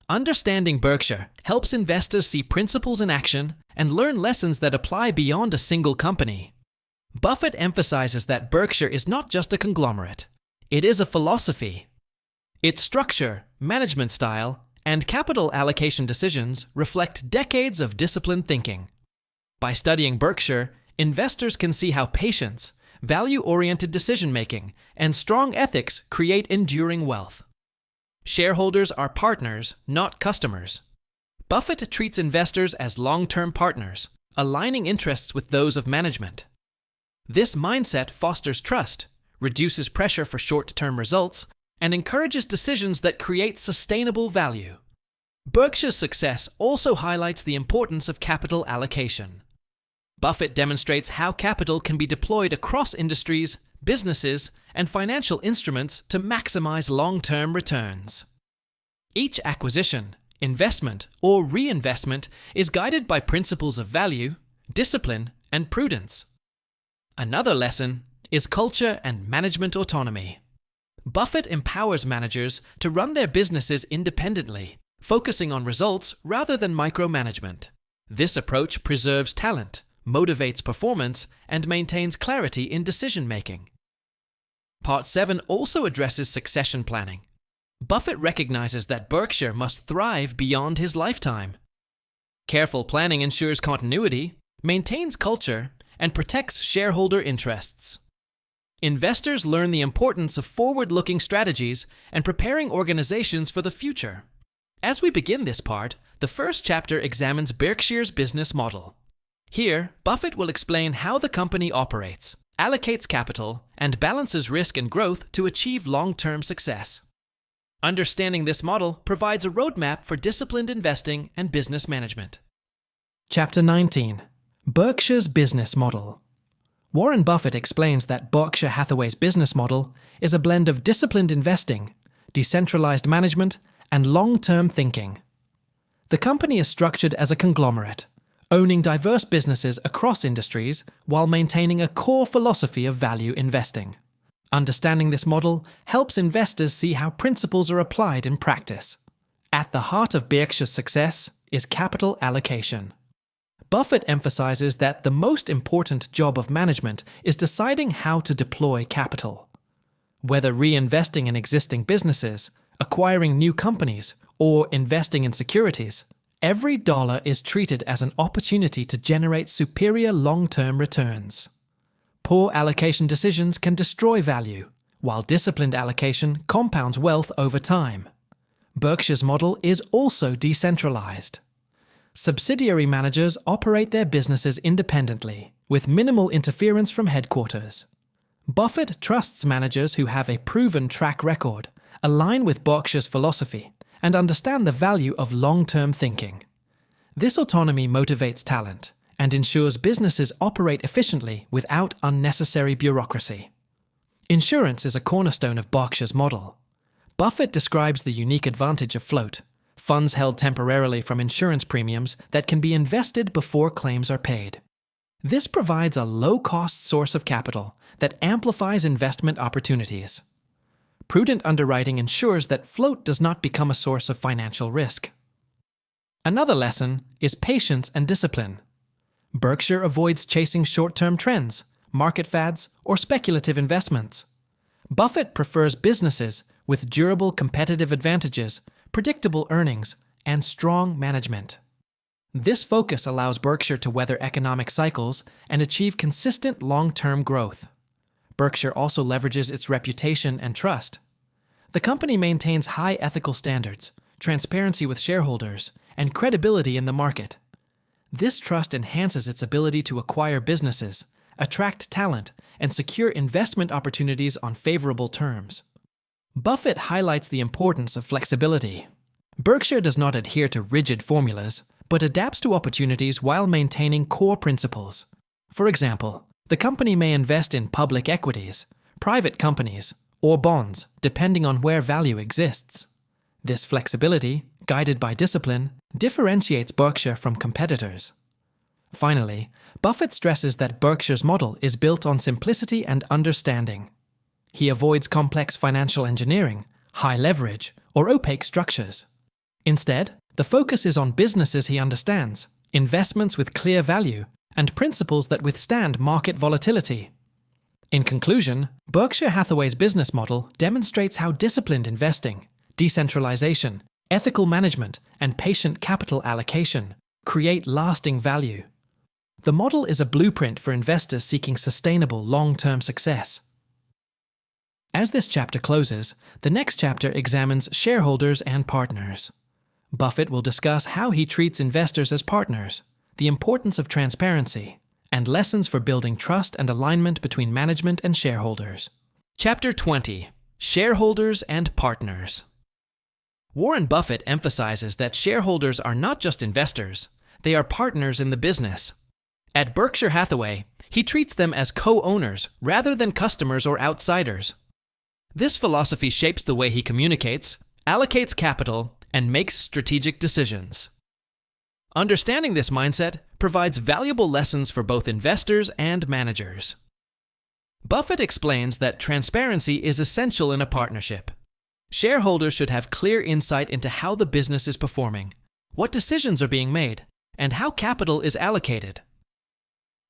Understanding Berkshire helps investors see principles in action and learn lessons that apply beyond a single company. Buffett emphasizes that Berkshire is not just a conglomerate. It is a philosophy. Its structure, management style, and capital allocation decisions reflect decades of disciplined thinking. By studying Berkshire, investors can see how patience, value-oriented decision-making, and strong ethics create enduring wealth. Shareholders are partners, not customers. Buffett treats investors as long-term partners, aligning interests with those of management. This mindset fosters trust, reduces pressure for short-term results, and encourages decisions that create sustainable value. Berkshire's success also highlights the importance of capital allocation. Buffett demonstrates how capital can be deployed across industries, businesses, and financial instruments to maximize long-term returns. Each acquisition, investment, or reinvestment is guided by principles of value, discipline, and prudence. Another lesson is culture and management autonomy. Buffett empowers managers to run their businesses independently, focusing on results rather than micromanagement. This approach preserves talent, motivates performance, and maintains clarity in decision-making. Part 7 also addresses succession planning. Buffett recognizes that Berkshire must thrive beyond his lifetime. Careful planning ensures continuity, maintains culture, and protects shareholder interests. Investors learn the importance of forward-looking strategies and preparing organizations for the future. As we begin this part, the first chapter examines Berkshire's business model. Here, Buffett will explain how the company operates, allocates capital, and balances risk and growth to achieve long-term success. Understanding this model provides a roadmap for disciplined investing and business management. Chapter 19. Berkshire's business model. Warren Buffett explains that Berkshire Hathaway's business model is a blend of disciplined investing, decentralized management, and long-term thinking. The company is structured as a conglomerate, owning diverse businesses across industries while maintaining a core philosophy of value investing. Understanding this model helps investors see how principles are applied in practice. At the heart of Berkshire's success is capital allocation. Buffett emphasizes that the most important job of management is deciding how to deploy capital. Whether reinvesting in existing businesses, acquiring new companies, or investing in securities, every dollar is treated as an opportunity to generate superior long-term returns. Poor allocation decisions can destroy value, while disciplined allocation compounds wealth over time. Berkshire's model is also decentralized. Subsidiary managers operate their businesses independently, with minimal interference from headquarters. Buffett trusts managers who have a proven track record, align with Berkshire's philosophy, and understand the value of long-term thinking. This autonomy motivates talent and ensures businesses operate efficiently without unnecessary bureaucracy. Insurance is a cornerstone of Berkshire's model. Buffett describes the unique advantage of float, funds held temporarily from insurance premiums that can be invested before claims are paid. This provides a low-cost source of capital that amplifies investment opportunities. Prudent underwriting ensures that float does not become a source of financial risk. Another lesson is patience and discipline. Berkshire avoids chasing short-term trends, market fads, or speculative investments. Buffett prefers businesses with durable competitive advantages, predictable earnings, and strong management. This focus allows Berkshire to weather economic cycles and achieve consistent long-term growth. Berkshire also leverages its reputation and trust. The company maintains high ethical standards, transparency with shareholders, and credibility in the market. This trust enhances its ability to acquire businesses, attract talent, and secure investment opportunities on favorable terms. Buffett highlights the importance of flexibility. Berkshire does not adhere to rigid formulas, but adapts to opportunities while maintaining core principles. For example, the company may invest in public equities, private companies, or bonds, depending on where value exists. This flexibility, guided by discipline, differentiates Berkshire from competitors. Finally, Buffett stresses that Berkshire's model is built on simplicity and understanding. He avoids complex financial engineering, high leverage, or opaque structures. Instead, the focus is on businesses he understands, investments with clear value, and principles that withstand market volatility. In conclusion, Berkshire Hathaway's business model demonstrates how disciplined investing, decentralization, ethical management, and patient capital allocation create lasting value. The model is a blueprint for investors seeking sustainable long-term success. As this chapter closes, the next chapter examines shareholders and partners. Buffett will discuss how he treats investors as partners, the importance of transparency, and lessons for building trust and alignment between management and shareholders. Chapter 20: Shareholders and Partners. Warren Buffett emphasizes that shareholders are not just investors, they are partners in the business. At Berkshire Hathaway, he treats them as co-owners rather than customers or outsiders. This philosophy shapes the way he communicates, allocates capital, and makes strategic decisions. Understanding this mindset provides valuable lessons for both investors and managers. Buffett explains that transparency is essential in a partnership. Shareholders should have clear insight into how the business is performing, what decisions are being made, and how capital is allocated.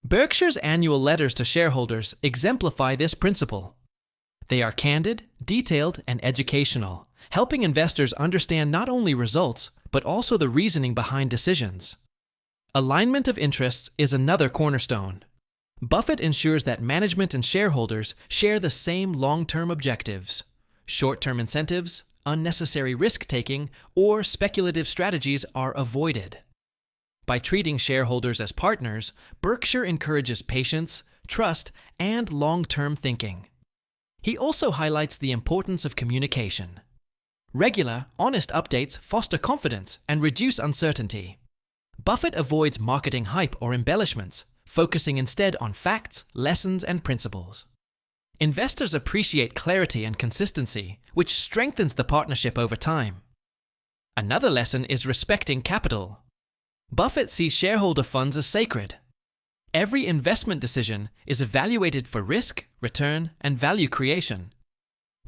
Berkshire's annual letters to shareholders exemplify this principle. They are candid, detailed, and educational, helping investors understand not only results, but also the reasoning behind decisions. Alignment of interests is another cornerstone. Buffett ensures that management and shareholders share the same long-term objectives. Short-term incentives, unnecessary risk-taking, or speculative strategies are avoided. By treating shareholders as partners, Berkshire encourages patience, trust, and long-term thinking. He also highlights the importance of communication. Regular, honest updates foster confidence and reduce uncertainty. Buffett avoids marketing hype or embellishments, focusing instead on facts, lessons, and principles. Investors appreciate clarity and consistency, which strengthens the partnership over time. Another lesson is respecting capital. Buffett sees shareholder funds as sacred. Every investment decision is evaluated for risk, return, and value creation.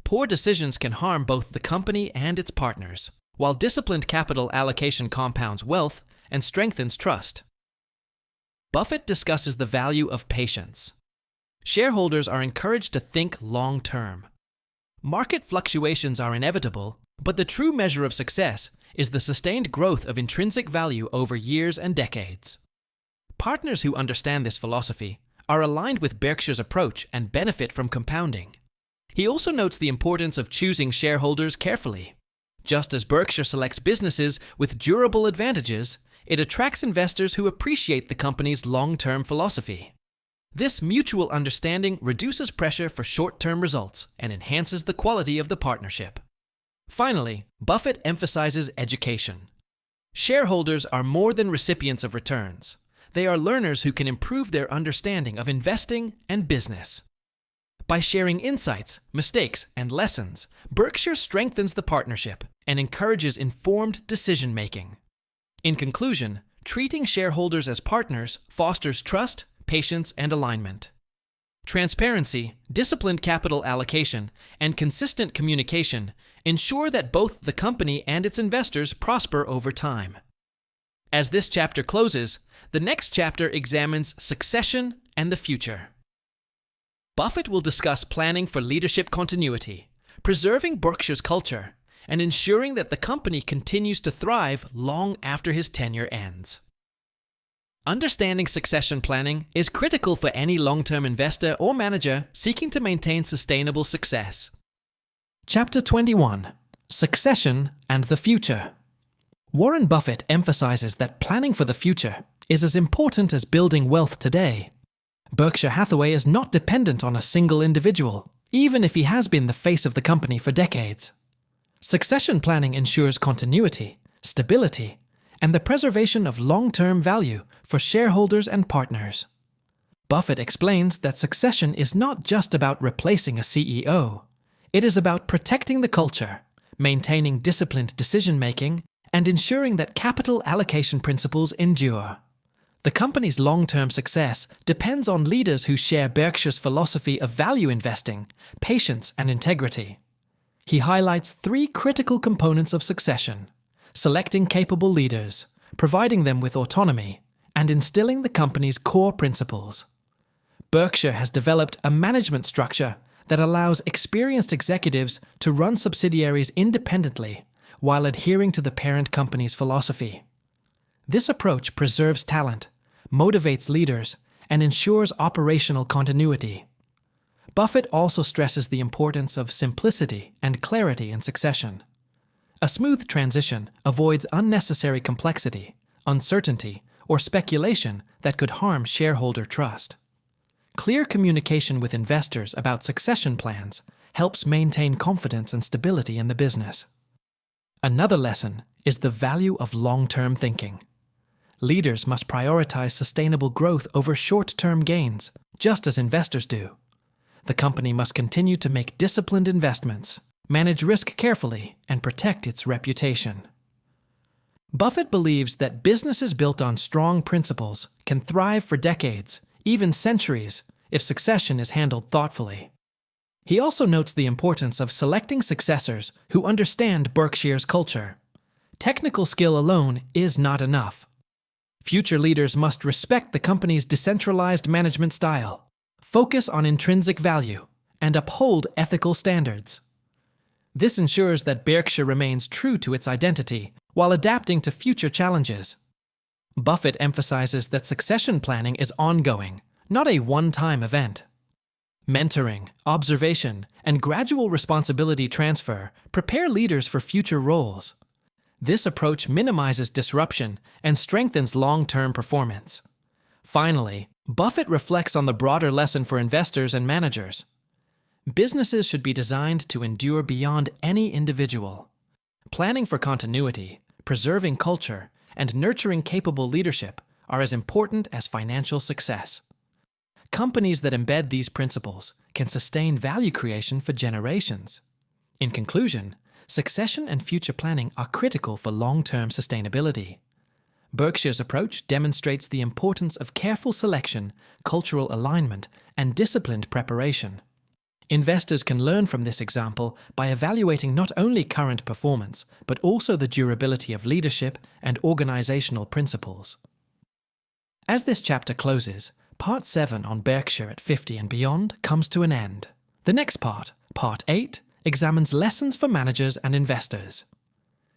Poor decisions can harm both the company and its partners, while disciplined capital allocation compounds wealth and strengthens trust. Buffett discusses the value of patience. Shareholders are encouraged to think long-term. Market fluctuations are inevitable, but the true measure of success is the sustained growth of intrinsic value over years and decades. Partners who understand this philosophy are aligned with Berkshire's approach and benefit from compounding. He also notes the importance of choosing shareholders carefully. Just as Berkshire selects businesses with durable advantages, it attracts investors who appreciate the company's long-term philosophy. This mutual understanding reduces pressure for short-term results and enhances the quality of the partnership. Finally, Buffett emphasizes education. Shareholders are more than recipients of returns. They are learners who can improve their understanding of investing and business. By sharing insights, mistakes, and lessons, Berkshire strengthens the partnership and encourages informed decision-making. In conclusion, treating shareholders as partners fosters trust, patience, and alignment. Transparency, disciplined capital allocation, and consistent communication ensure that both the company and its investors prosper over time. As this chapter closes, the next chapter examines succession and the future. Buffett will discuss planning for leadership continuity, preserving Berkshire's culture, and ensuring that the company continues to thrive long after his tenure ends. Understanding succession planning is critical for any long-term investor or manager seeking to maintain sustainable success. Chapter 21: Succession and the Future. Warren Buffett emphasizes that planning for the future is as important as building wealth today. Berkshire Hathaway is not dependent on a single individual, even if he has been the face of the company for decades. Succession planning ensures continuity, stability, and the preservation of long-term value for shareholders and partners. Buffett explains that succession is not just about replacing a CEO. It is about protecting the culture, maintaining disciplined decision-making, and ensuring that capital allocation principles endure. The company's long-term success depends on leaders who share Berkshire's philosophy of value investing, patience, and integrity. He highlights 3 critical components of succession: selecting capable leaders, providing them with autonomy, and instilling the company's core principles. Berkshire has developed a management structure that allows experienced executives to run subsidiaries independently while adhering to the parent company's philosophy. This approach preserves talent, motivates leaders, and ensures operational continuity. Buffett also stresses the importance of simplicity and clarity in succession. A smooth transition avoids unnecessary complexity, uncertainty, or speculation that could harm shareholder trust. Clear communication with investors about succession plans helps maintain confidence and stability in the business. Another lesson is the value of long-term thinking. Leaders must prioritize sustainable growth over short-term gains, just as investors do. The company must continue to make disciplined investments, manage risk carefully, and protect its reputation. Buffett believes that businesses built on strong principles can thrive for decades, even centuries, if succession is handled thoughtfully. He also notes the importance of selecting successors who understand Berkshire's culture. Technical skill alone is not enough. Future leaders must respect the company's decentralized management style, focus on intrinsic value, and uphold ethical standards. This ensures that Berkshire remains true to its identity while adapting to future challenges. Buffett emphasizes that succession planning is ongoing, not a one-time event. Mentoring, observation, and gradual responsibility transfer prepare leaders for future roles. This approach minimizes disruption and strengthens long-term performance. Finally, Buffett reflects on the broader lesson for investors and managers. Businesses should be designed to endure beyond any individual. Planning for continuity, preserving culture, and nurturing capable leadership are as important as financial success. Companies that embed these principles can sustain value creation for generations. In conclusion, succession and future planning are critical for long-term sustainability. Berkshire's approach demonstrates the importance of careful selection, cultural alignment, and disciplined preparation. Investors can learn from this example by evaluating not only current performance, but also the durability of leadership and organizational principles. As this chapter closes, Part 7 on Berkshire at 50 and beyond comes to an end. The next part, Part 8, examines lessons for managers and investors.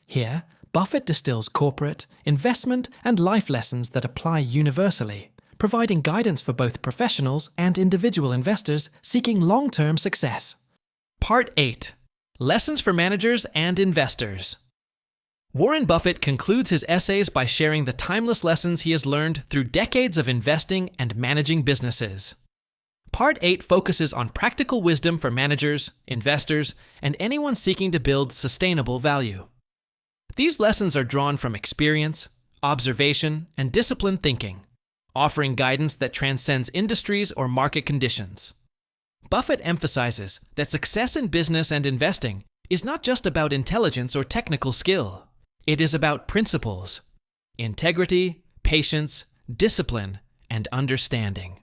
Here, Buffett distills corporate, investment, and life lessons that apply universally, providing guidance for both professionals and individual investors seeking long-term success. Part 8. Lessons for Managers and Investors. Warren Buffett concludes his essays by sharing the timeless lessons he has learned through decades of investing and managing businesses. Part 8 focuses on practical wisdom for managers, investors, and anyone seeking to build sustainable value. These lessons are drawn from experience, observation, and disciplined thinking, offering guidance that transcends industries or market conditions. Buffett emphasizes that success in business and investing is not just about intelligence or technical skill. It is about principles, integrity, patience, discipline, and understanding.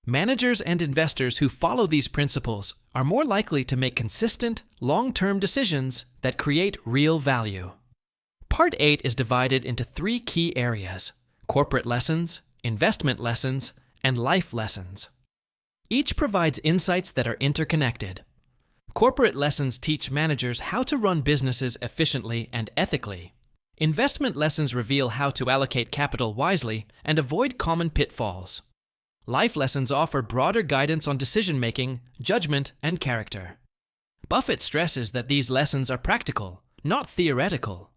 Managers and investors who follow these principles are more likely to make consistent, long-term decisions that create real value. Part 8 is divided into 3 key areas: corporate lessons, investment lessons, and life lessons. Each provides insights that are interconnected. Corporate lessons teach managers how to run businesses efficiently and ethically. Investment lessons reveal how to allocate capital wisely and avoid common pitfalls. Life lessons offer broader guidance on decision-making, judgment, and character. Buffett stresses that these lessons are practical, not theoretical.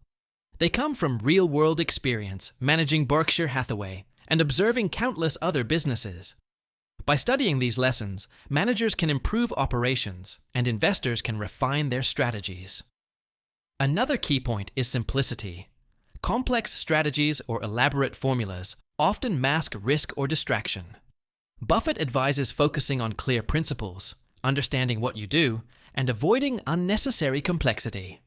They come from real-world experience managing Berkshire Hathaway and observing countless other businesses. By studying these lessons, managers can improve operations and investors can refine their strategies. Another key point is simplicity. Complex strategies or elaborate formulas often mask risk or distraction. Buffett advises focusing on clear principles, understanding what you do, and avoiding unnecessary complexity.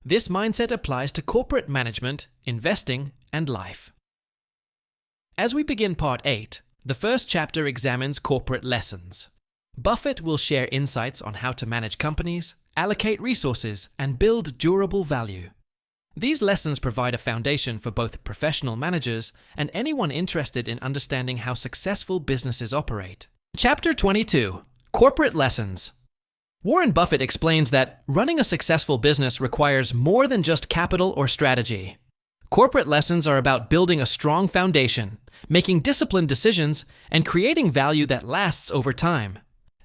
This mindset applies to corporate management, investing, and life. As we begin Part 8, the first chapter examines corporate lessons. Buffett will share insights on how to manage companies, allocate resources, and build durable value. These lessons provide a foundation for both professional managers and anyone interested in understanding how successful businesses operate. Chapter 22: Corporate Lessons. Warren Buffett explains that running a successful business requires more than just capital or strategy. Corporate lessons are about building a strong foundation, making disciplined decisions, and creating value that lasts over time.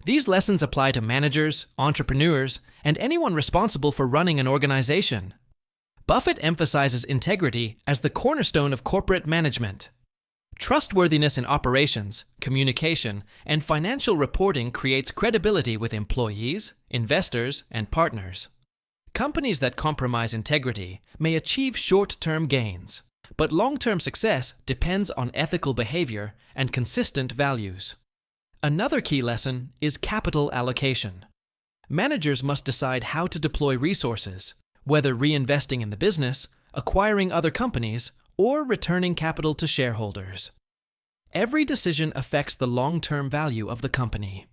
These lessons apply to managers, entrepreneurs, and anyone responsible for running an organization. Buffett emphasizes integrity as the cornerstone of corporate management. Trustworthiness in operations, communication, and financial reporting creates credibility with employees, investors, and partners. Companies that compromise integrity may achieve short-term gains, but long-term success depends on ethical behavior and consistent values. Another key lesson is capital allocation. Managers must decide how to deploy resources, whether reinvesting in the business, acquiring other companies, or returning capital to shareholders. Every decision affects the long-term value of the company.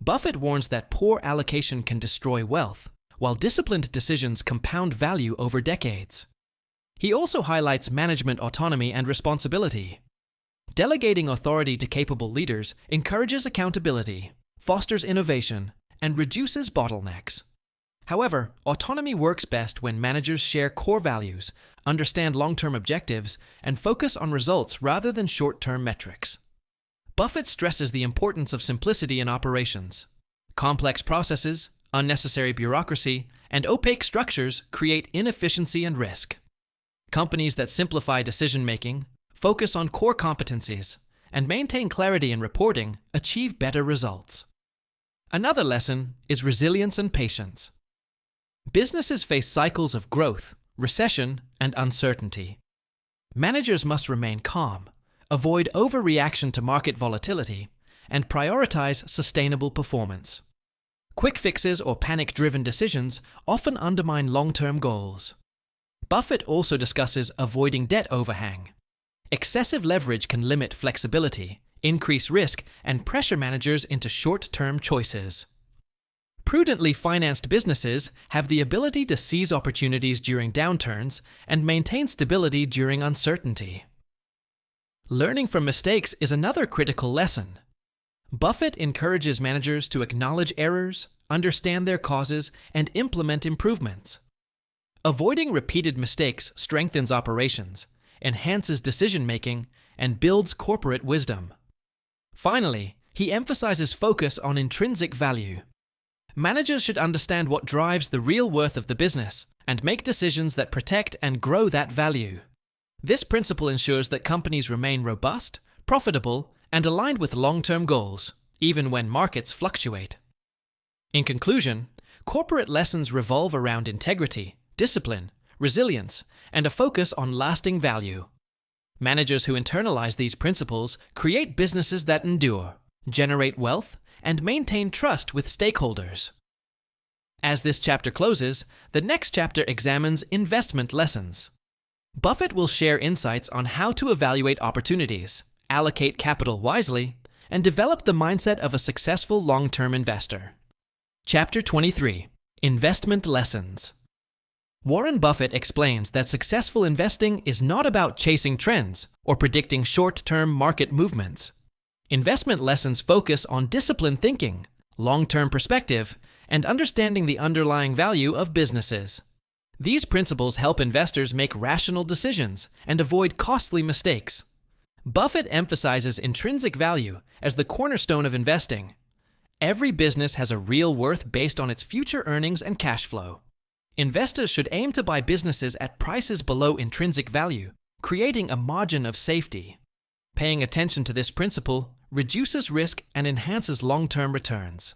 Buffett warns that poor allocation can destroy wealth, while disciplined decisions compound value over decades. He also highlights management autonomy and responsibility. Delegating authority to capable leaders encourages accountability, fosters innovation, and reduces bottlenecks. However, autonomy works best when managers share core values, understand long-term objectives, and focus on results rather than short-term metrics. Buffett stresses the importance of simplicity in operations. Complex processes, unnecessary bureaucracy, and opaque structures create inefficiency and risk. Companies that simplify decision-making, focus on core competencies, and maintain clarity in reporting achieve better results. Another lesson is resilience and patience. Businesses face cycles of growth, recession, and uncertainty. Managers must remain calm, avoid overreaction to market volatility, and prioritize sustainable performance. Quick fixes or panic-driven decisions often undermine long-term goals. Buffett also discusses avoiding debt overhang. Excessive leverage can limit flexibility, increase risk, and pressure managers into short-term choices. Prudently financed businesses have the ability to seize opportunities during downturns and maintain stability during uncertainty. Learning from mistakes is another critical lesson. Buffett encourages managers to acknowledge errors, understand their causes, and implement improvements. Avoiding repeated mistakes strengthens operations, enhances decision-making, and builds corporate wisdom. Finally, he emphasizes focus on intrinsic value. Managers should understand what drives the real worth of the business and make decisions that protect and grow that value. This principle ensures that companies remain robust, profitable, and aligned with long-term goals, even when markets fluctuate. In conclusion, corporate lessons revolve around integrity, discipline, resilience, and a focus on lasting value. Managers who internalize these principles create businesses that endure, generate wealth, and maintain trust with stakeholders. As this chapter closes, the next chapter examines investment lessons. Buffett will share insights on how to evaluate opportunities, allocate capital wisely, and develop the mindset of a successful long-term investor. Chapter 23. Investment Lessons. Warren Buffett explains that successful investing is not about chasing trends or predicting short-term market movements. Investment lessons focus on disciplined thinking, long-term perspective, and understanding the underlying value of businesses. These principles help investors make rational decisions and avoid costly mistakes. Buffett emphasizes intrinsic value as the cornerstone of investing. Every business has a real worth based on its future earnings and cash flow. Investors should aim to buy businesses at prices below intrinsic value, creating a margin of safety. Paying attention to this principle reduces risk and enhances long-term returns.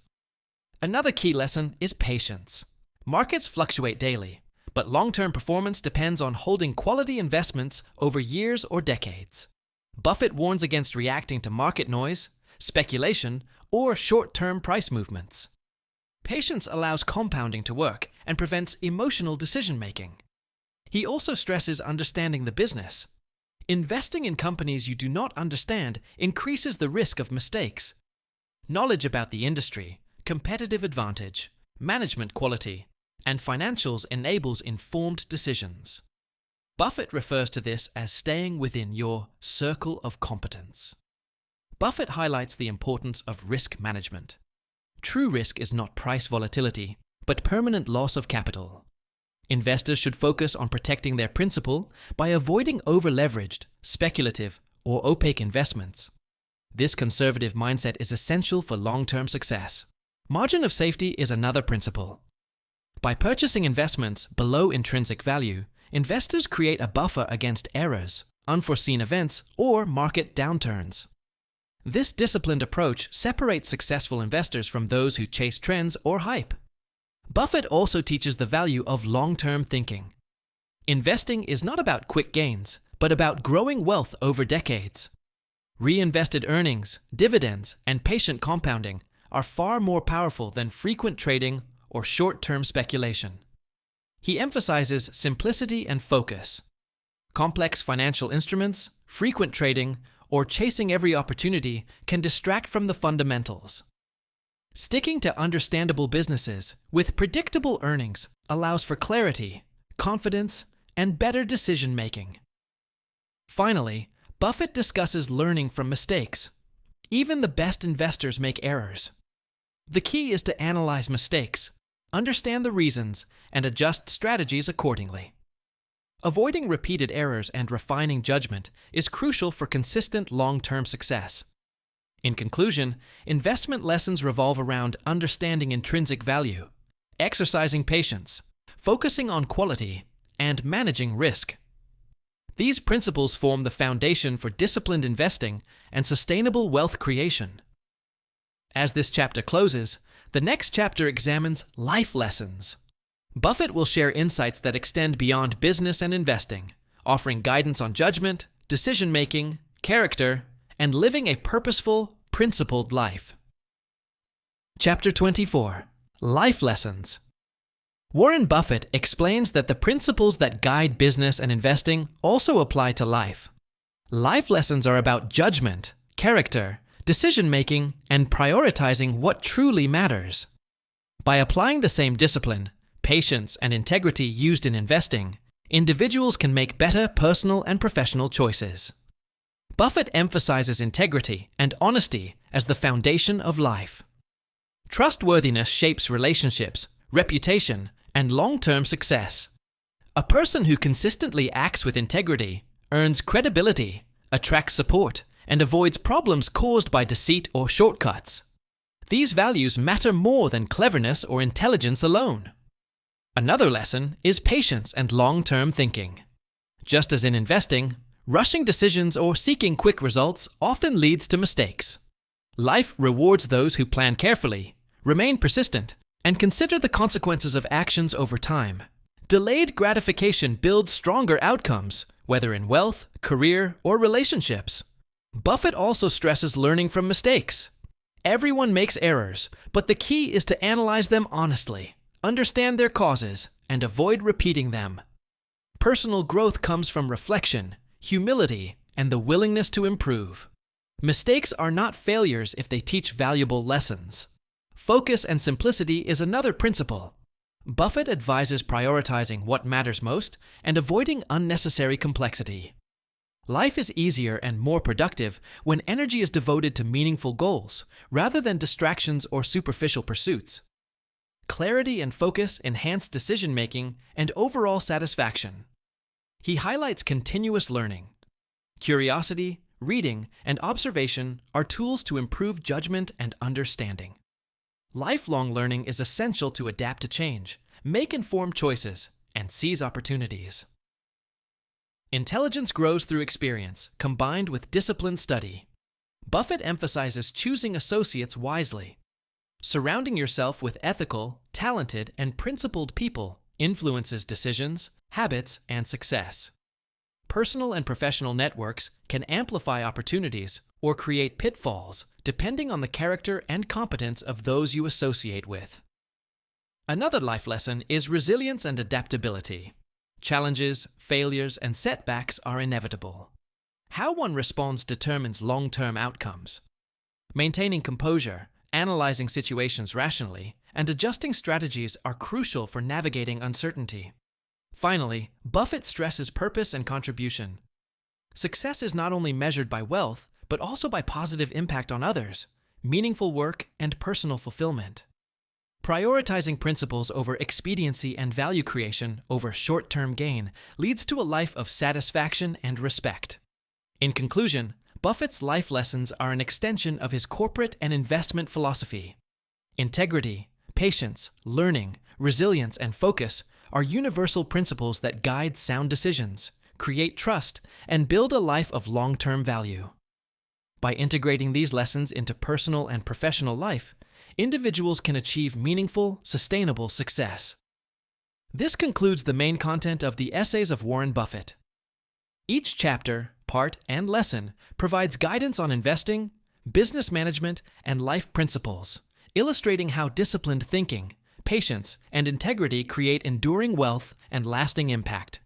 Another key lesson is patience. Markets fluctuate daily, but long-term performance depends on holding quality investments over years or decades. Buffett warns against reacting to market noise, speculation, or short-term price movements. Patience allows compounding to work and prevents emotional decision-making. He also stresses understanding the business. Investing in companies you do not understand increases the risk of mistakes. Knowledge about the industry, competitive advantage, management quality, and financials enables informed decisions. Buffett refers to this as staying within your circle of competence. Buffett highlights the importance of risk management. True risk is not price volatility, but permanent loss of capital. Investors should focus on protecting their principal by avoiding over-leveraged, speculative, or opaque investments. This conservative mindset is essential for long-term success. Margin of safety is another principle. By purchasing investments below intrinsic value, investors create a buffer against errors, unforeseen events, or market downturns. This disciplined approach separates successful investors from those who chase trends or hype. Buffett also teaches the value of long-term thinking. Investing is not about quick gains, but about growing wealth over decades. Reinvested earnings, dividends, and patient compounding are far more powerful than frequent trading or short-term speculation. He emphasizes simplicity and focus. Complex financial instruments, frequent trading, or chasing every opportunity can distract from the fundamentals. Sticking to understandable businesses with predictable earnings allows for clarity, confidence, and better decision-making. Finally, Buffett discusses learning from mistakes. Even the best investors make errors. The key is to analyze mistakes, understand the reasons, and adjust strategies accordingly. Avoiding repeated errors and refining judgment is crucial for consistent long-term success. In conclusion, investment lessons revolve around understanding intrinsic value, exercising patience, focusing on quality, and managing risk. These principles form the foundation for disciplined investing and sustainable wealth creation. As this chapter closes, the next chapter examines life lessons. Buffett will share insights that extend beyond business and investing, offering guidance on judgment, decision-making, character, and living a purposeful, principled life. Chapter 24. Life Lessons. Warren Buffett explains that the principles that guide business and investing also apply to life. Life lessons are about judgment, character, decision-making, and prioritizing what truly matters. By applying the same discipline, patience, and integrity used in investing, individuals can make better personal and professional choices. Buffett emphasizes integrity and honesty as the foundation of life. Trustworthiness shapes relationships, reputation, and long-term success. A person who consistently acts with integrity earns credibility, attracts support, and avoids problems caused by deceit or shortcuts. These values matter more than cleverness or intelligence alone. Another lesson is patience and long-term thinking. Just as in investing, rushing decisions or seeking quick results often leads to mistakes. Life rewards those who plan carefully, remain persistent, and consider the consequences of actions over time. Delayed gratification builds stronger outcomes, whether in wealth, career, or relationships. Buffett also stresses learning from mistakes. Everyone makes errors, but the key is to analyze them honestly, understand their causes, and avoid repeating them. Personal growth comes from reflection, humility, and the willingness to improve. Mistakes are not failures if they teach valuable lessons. Focus and simplicity is another principle. Buffett advises prioritizing what matters most and avoiding unnecessary complexity. Life is easier and more productive when energy is devoted to meaningful goals rather than distractions or superficial pursuits. Clarity and focus enhance decision-making and overall satisfaction. He highlights continuous learning. Curiosity, reading, and observation are tools to improve judgment and understanding. Lifelong learning is essential to adapt to change, make informed choices, and seize opportunities. Intelligence grows through experience, combined with disciplined study. Buffett emphasizes choosing associates wisely. Surrounding yourself with ethical, talented, and principled people influences decisions, habits, and success. Personal and professional networks can amplify opportunities or create pitfalls, depending on the character and competence of those you associate with. Another life lesson is resilience and adaptability. Challenges, failures, and setbacks are inevitable. How one responds determines long-term outcomes. Maintaining composure, analyzing situations rationally, and adjusting strategies are crucial for navigating uncertainty. Finally, Buffett stresses purpose and contribution. Success is not only measured by wealth, but also by positive impact on others, meaningful work, and personal fulfillment. Prioritizing principles over expediency and value creation over short-term gain leads to a life of satisfaction and respect. In conclusion, Buffett's life lessons are an extension of his corporate and investment philosophy. Integrity, patience, learning, resilience, and focus are universal principles that guide sound decisions, create trust, and build a life of long-term value. By integrating these lessons into personal and professional life, individuals can achieve meaningful, sustainable success. This concludes the main content of the Essays of Warren Buffett. Each chapter, part, and lesson provides guidance on investing, business management, and life principles, illustrating how disciplined thinking, patience, and integrity create enduring wealth and lasting impact.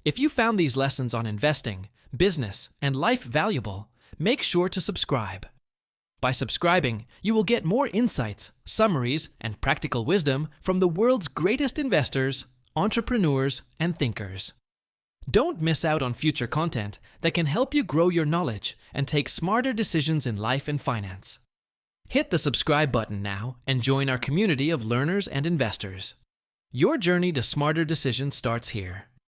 If you found these lessons on investing, business, and life valuable, make sure to subscribe. By subscribing, you will get more insights, summaries, and practical wisdom from the world's greatest investors, entrepreneurs, and thinkers. Don't miss out on future content that can help you grow your knowledge and take smarter decisions in life and finance. Hit the subscribe button now and join our community of learners and investors. Your journey to smarter decisions starts here.